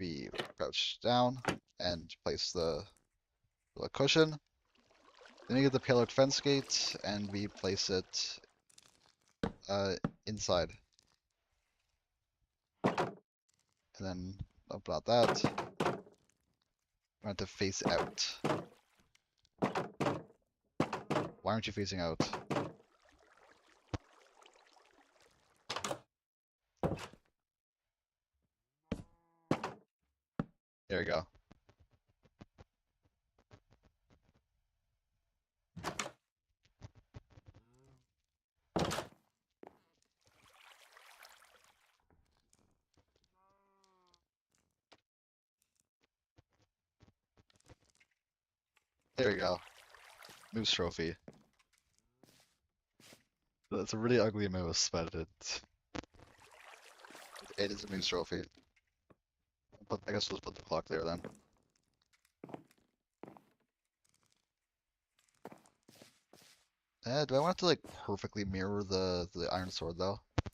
We crouch down and place the cushion. Then we get the pale oak fence gate and we place it inside. And then about that, we want to face out. Why aren't you facing out? There we go. There we go. Moose trophy. That's a really ugly moose, but it is a moose trophy. But I guess we'll put the clock there then. Do I want it to like perfectly mirror the iron sword though? I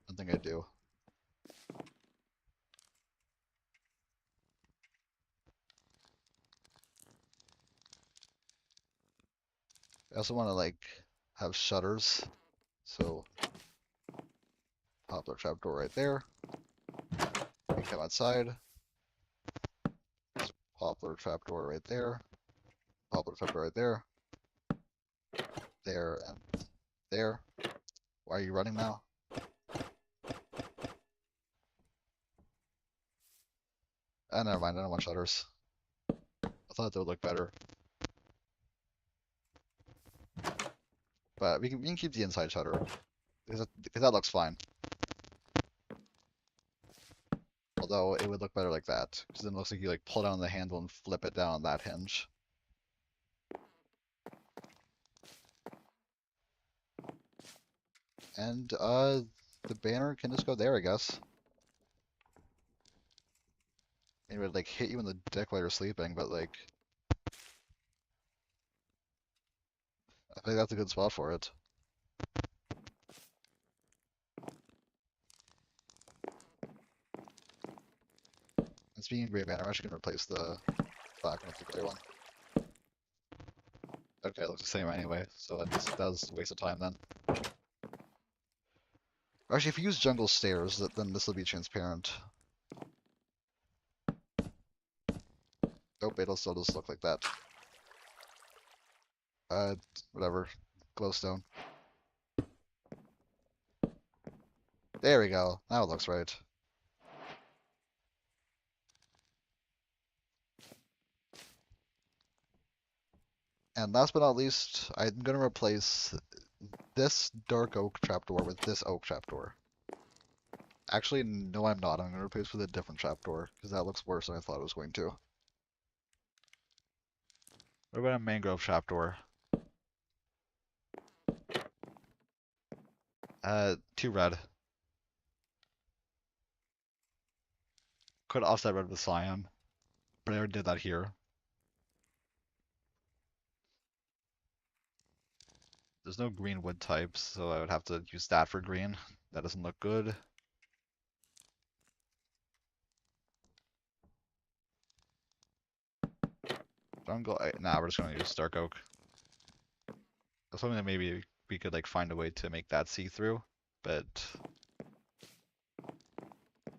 don't think I do. I also want to like have shutters, so poplar trapdoor right there. We come outside. Poplar trapdoor right there. Poplar trapdoor right there. There and there. Why are you running now? Never mind. I don't want shutters. I thought they would look better, but we can keep the inside shutter because that looks fine. Although it would look better like that, because then it looks like you like pull down the handle and flip it down on that hinge. And the banner can just go there, I guess. It would like hit you in the dick while you're sleeping, but like I think that's a good spot for it. And speaking of gray banner, I'm actually gonna replace the black one with the gray one. Okay, it looks the same anyway, so that was a waste of time then. Actually, if you use jungle stairs, then this will be transparent. Nope, it'll still just look like that. Whatever. Glowstone. There we go. Now it looks right. And last but not least, I'm gonna replace this dark oak trapdoor with this oak trapdoor. Actually, no, I'm not. I'm gonna replace with a different trapdoor because that looks worse than I thought it was going to. What about a mangrove trapdoor? 2 red. Could offset red with cyan, but I already did that here. There's no green wood types, so I would have to use that for green. That doesn't look good. Jungle, nah, we're just gonna use dark oak. That's something that maybe we could like find a way to make that see through, but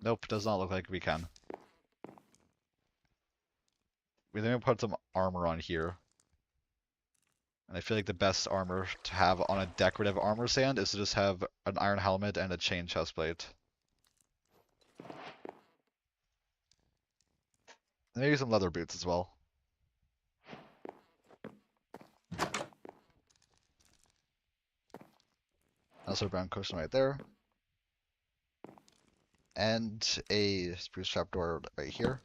nope, does not look like we can. We then put some armor on here. And I feel like the best armor to have on a decorative armor stand is to just have an iron helmet and a chain chestplate. And maybe some leather boots as well. Also a brown cushion right there. And a spruce trapdoor right here.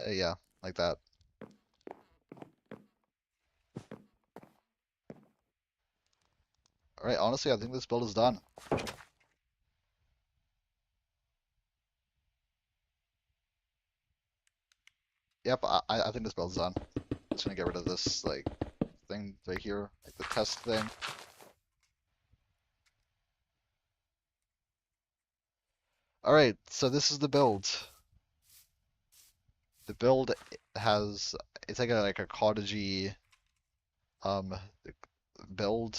Yeah, like that. Alright, honestly, I think this build is done. Yep, I think this build's done. Just gonna get rid of this, like, thing right here, like the test thing. Alright, so this is the build. The build has, it's like a cottagey, um, build.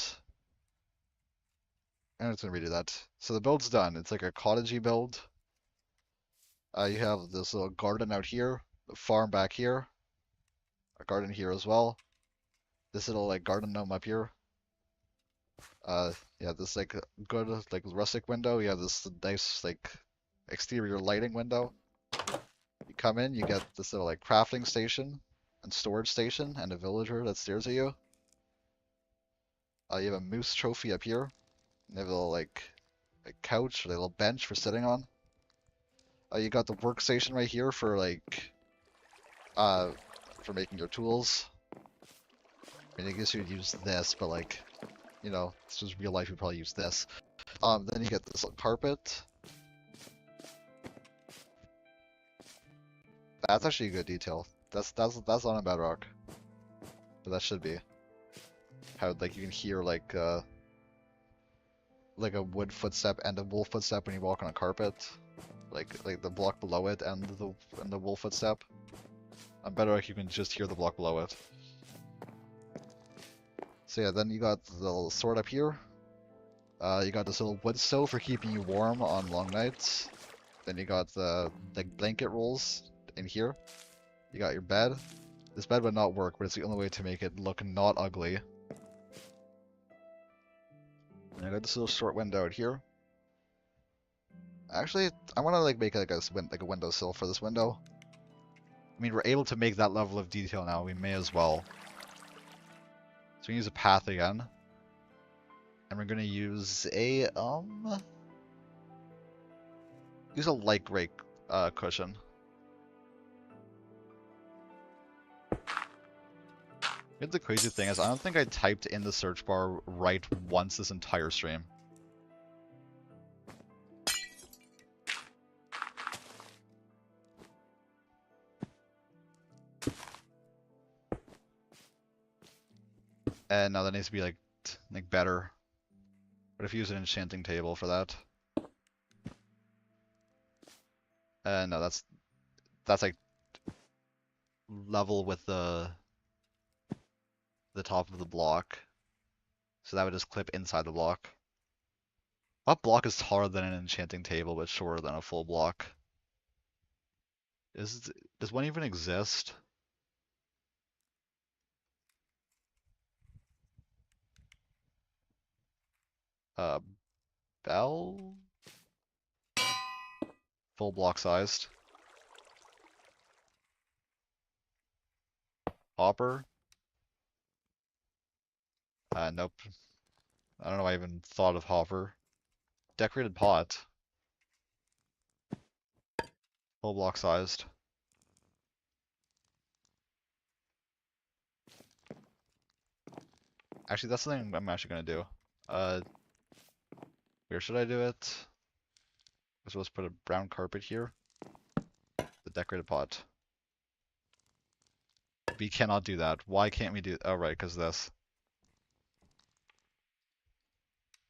I'm just gonna redo that. So the build's done. It's like a cottagey build. You have this little garden out here, a farm back here, a garden here as well. This little like garden gnome up here. Yeah, this like good like rustic window. You have this nice like exterior lighting window. You come in, you get this little like crafting station and storage station and a villager that stares at you. You have a moose trophy up here. You have a little like a couch or a little bench for sitting on. You got the workstation right here for like uh for making your tools. I mean, I guess you'd use this, but like, you know, this is real life. You'd probably use this. Then you get this like, carpet. That's actually a good detail. That's on a bedrock, but that should be how like you can hear like a wood footstep and a wool footstep when you walk on a carpet, like the block below it and the wool footstep. On bedrock you can just hear the block below it. So yeah, then you got the little sword up here. You got this little wood stove for keeping you warm on long nights. Then you got the like blanket rolls in here. You got your bed. This bed would not work, but it's the only way to make it look not ugly. And I got this little short window out here. Actually, I want to like make like a windowsill for this window. I mean, we're able to make that level of detail now. We may as well. So we use a path again. And we're gonna use a light gray cushion. The crazy thing is, I don't think I typed in the search bar right once this entire stream. And now that needs to be like better. But if you use an enchanting table for that. No, that's like level with the top of the block. So that would just clip inside the block. What block is taller than an enchanting table but shorter than a full block? Does one even exist? Uh, Bell? Full block sized. Hopper? Nope. I don't know why I even thought of hopper. Decorated pot. Full block sized. Actually, that's something I'm actually gonna do. Uh, where should I do it? I'm supposed to put a brown carpet here. The decorated pot. We cannot do that. Why can't we do? Oh, right, because this.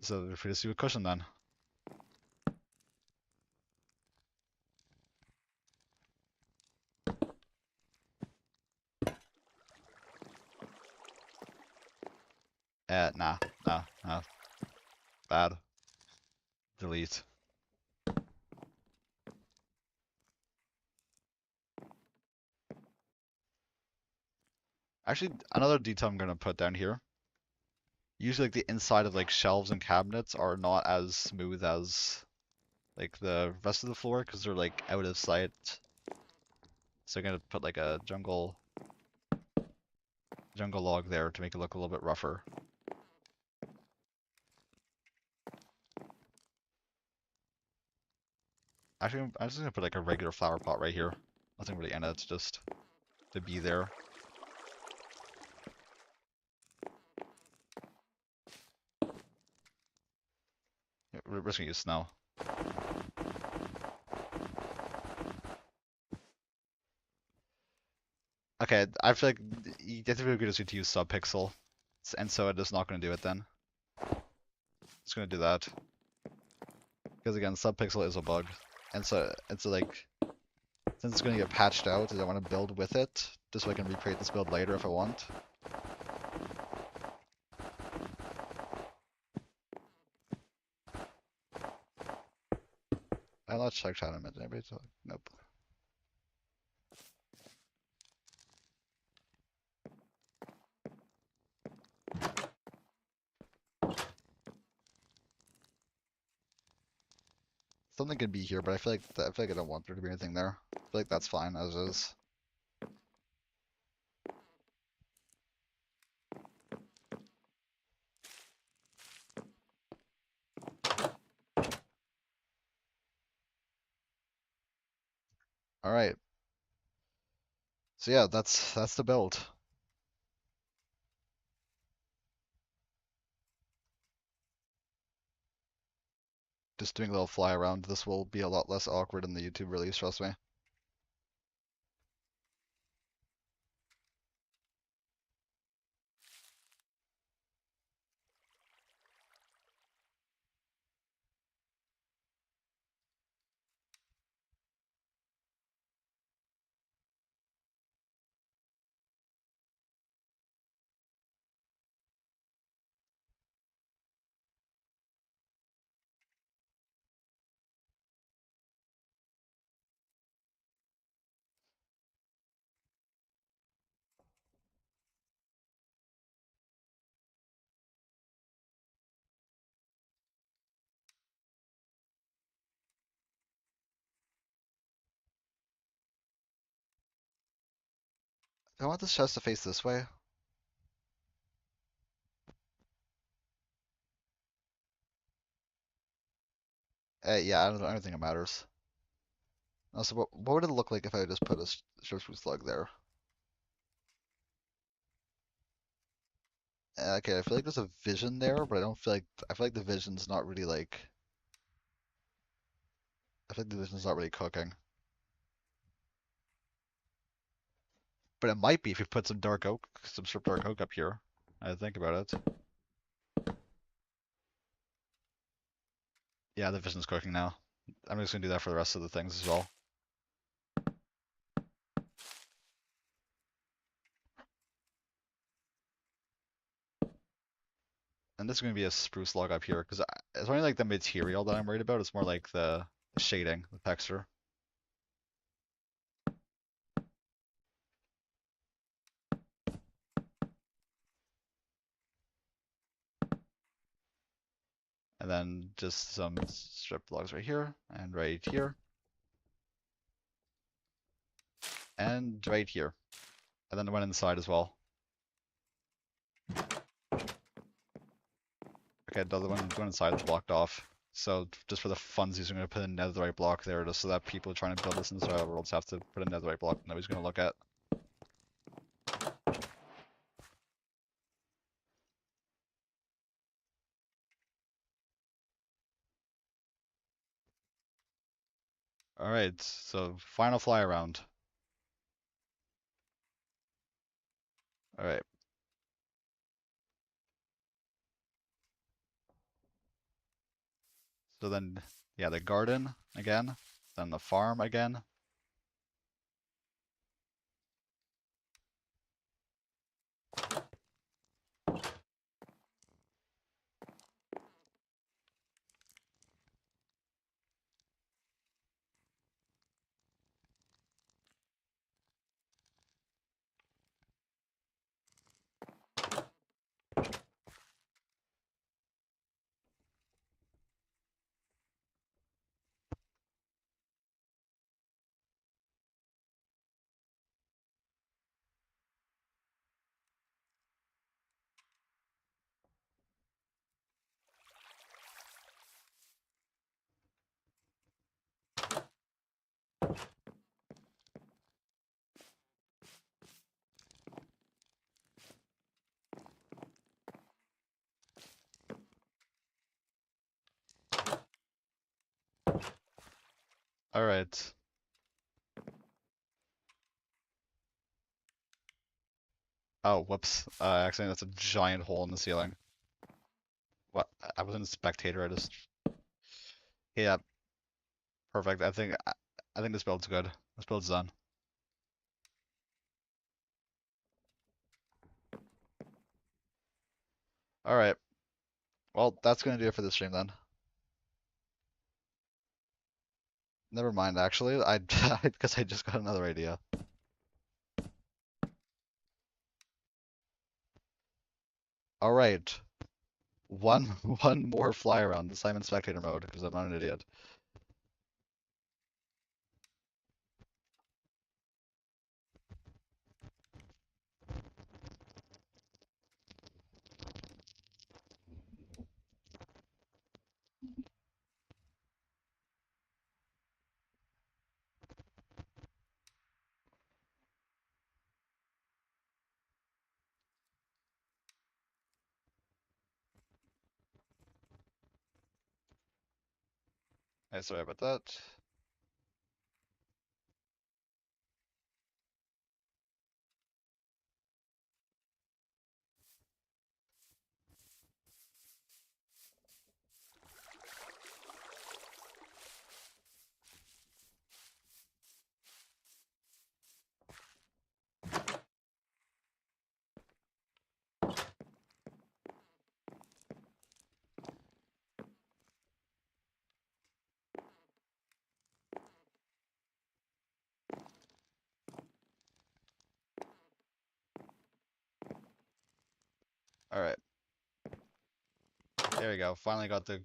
So if we just do a cushion then. Nah, nah. Bad. Delete. Actually, another detail I'm gonna put down here. Usually, like the inside of like shelves and cabinets are not as smooth as like the rest of the floor because they're like out of sight. So I'm gonna put like a jungle log there to make it look a little bit rougher. Actually, I'm just gonna put like a regular flower pot right here. Nothing really in it, just to be there. Yeah, we're just gonna use snow. Okay, I feel like you get to be good to use subpixel, and so it is not gonna do it then. It's gonna do that because again, subpixel is a bug, and so like since it's gonna get patched out, I want to build with it just so I can recreate this build later if I want. I'll not check chat in a minute. Anybody talk? Nope. Something can be here, but I feel like I don't want there to be anything there. I feel like that's fine as is. All right. So yeah, that's the build. Just doing a little fly around. This will be a lot less awkward in the YouTube release, trust me. Do I want this chest to face this way? Yeah, I don't think it matters. Also, what would it look like if I just put a short slug there? Okay, I feel like there's a vision there, but I feel like the vision's not really like I feel like the vision's not really cooking. But it might be if you put some dark oak, some stripped dark oak up here. I think about it. Yeah, the vision's cooking now. I'm just gonna do that for the rest of the things as well. And this is gonna be a spruce log up here because it's only like the material that I'm worried about. It's more like the shading, the texture. And then just some strip logs right here and right here and right here. And then the one inside as well. Okay, the other one inside is blocked off. So just for the funsies, I'm gonna put a netherite block there just so that people trying to build this in survival worlds have to put a netherite block nobody's gonna look at. Alright, so final fly around. Alright, so then, yeah, the garden again, then the farm again. Alright. Oh, whoops. Accidentally, that's a giant hole in the ceiling. What? I wasn't a spectator, I just... Yeah, perfect. I think this build's good. This build's done. Alright. Well, that's gonna do it for this stream then. Never mind, actually. I because I just got another idea. All right, one one more fly around. This time in spectator mode because I'm not an idiot. Hey, sorry about that. All right, there we go. Finally got the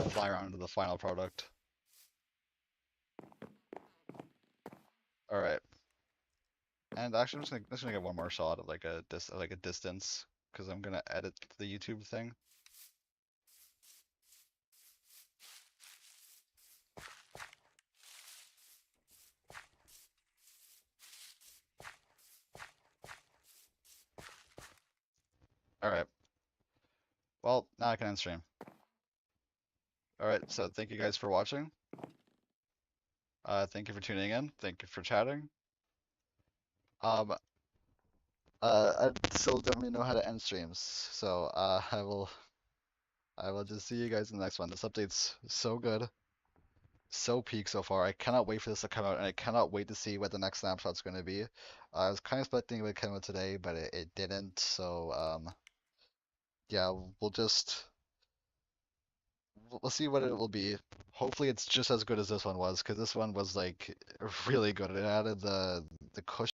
fly around to the final product. All right, and actually, I'm just gonna get one more shot of like a distance because I'm gonna edit the YouTube thing. All right. Well, now I can end stream. All right, so thank you guys for watching. Thank you for tuning in. Thank you for chatting. Um, I still don't really know how to end streams, so I will just see you guys in the next one. This update's so good, so peak so far. I cannot wait for this to come out, and I cannot wait to see what the next snapshot's going to be. I was kind of expecting it would come out today, but it didn't. So yeah, we'll see what it will be. Hopefully, it's just as good as this one was, because this one was like really good. It added the cushion.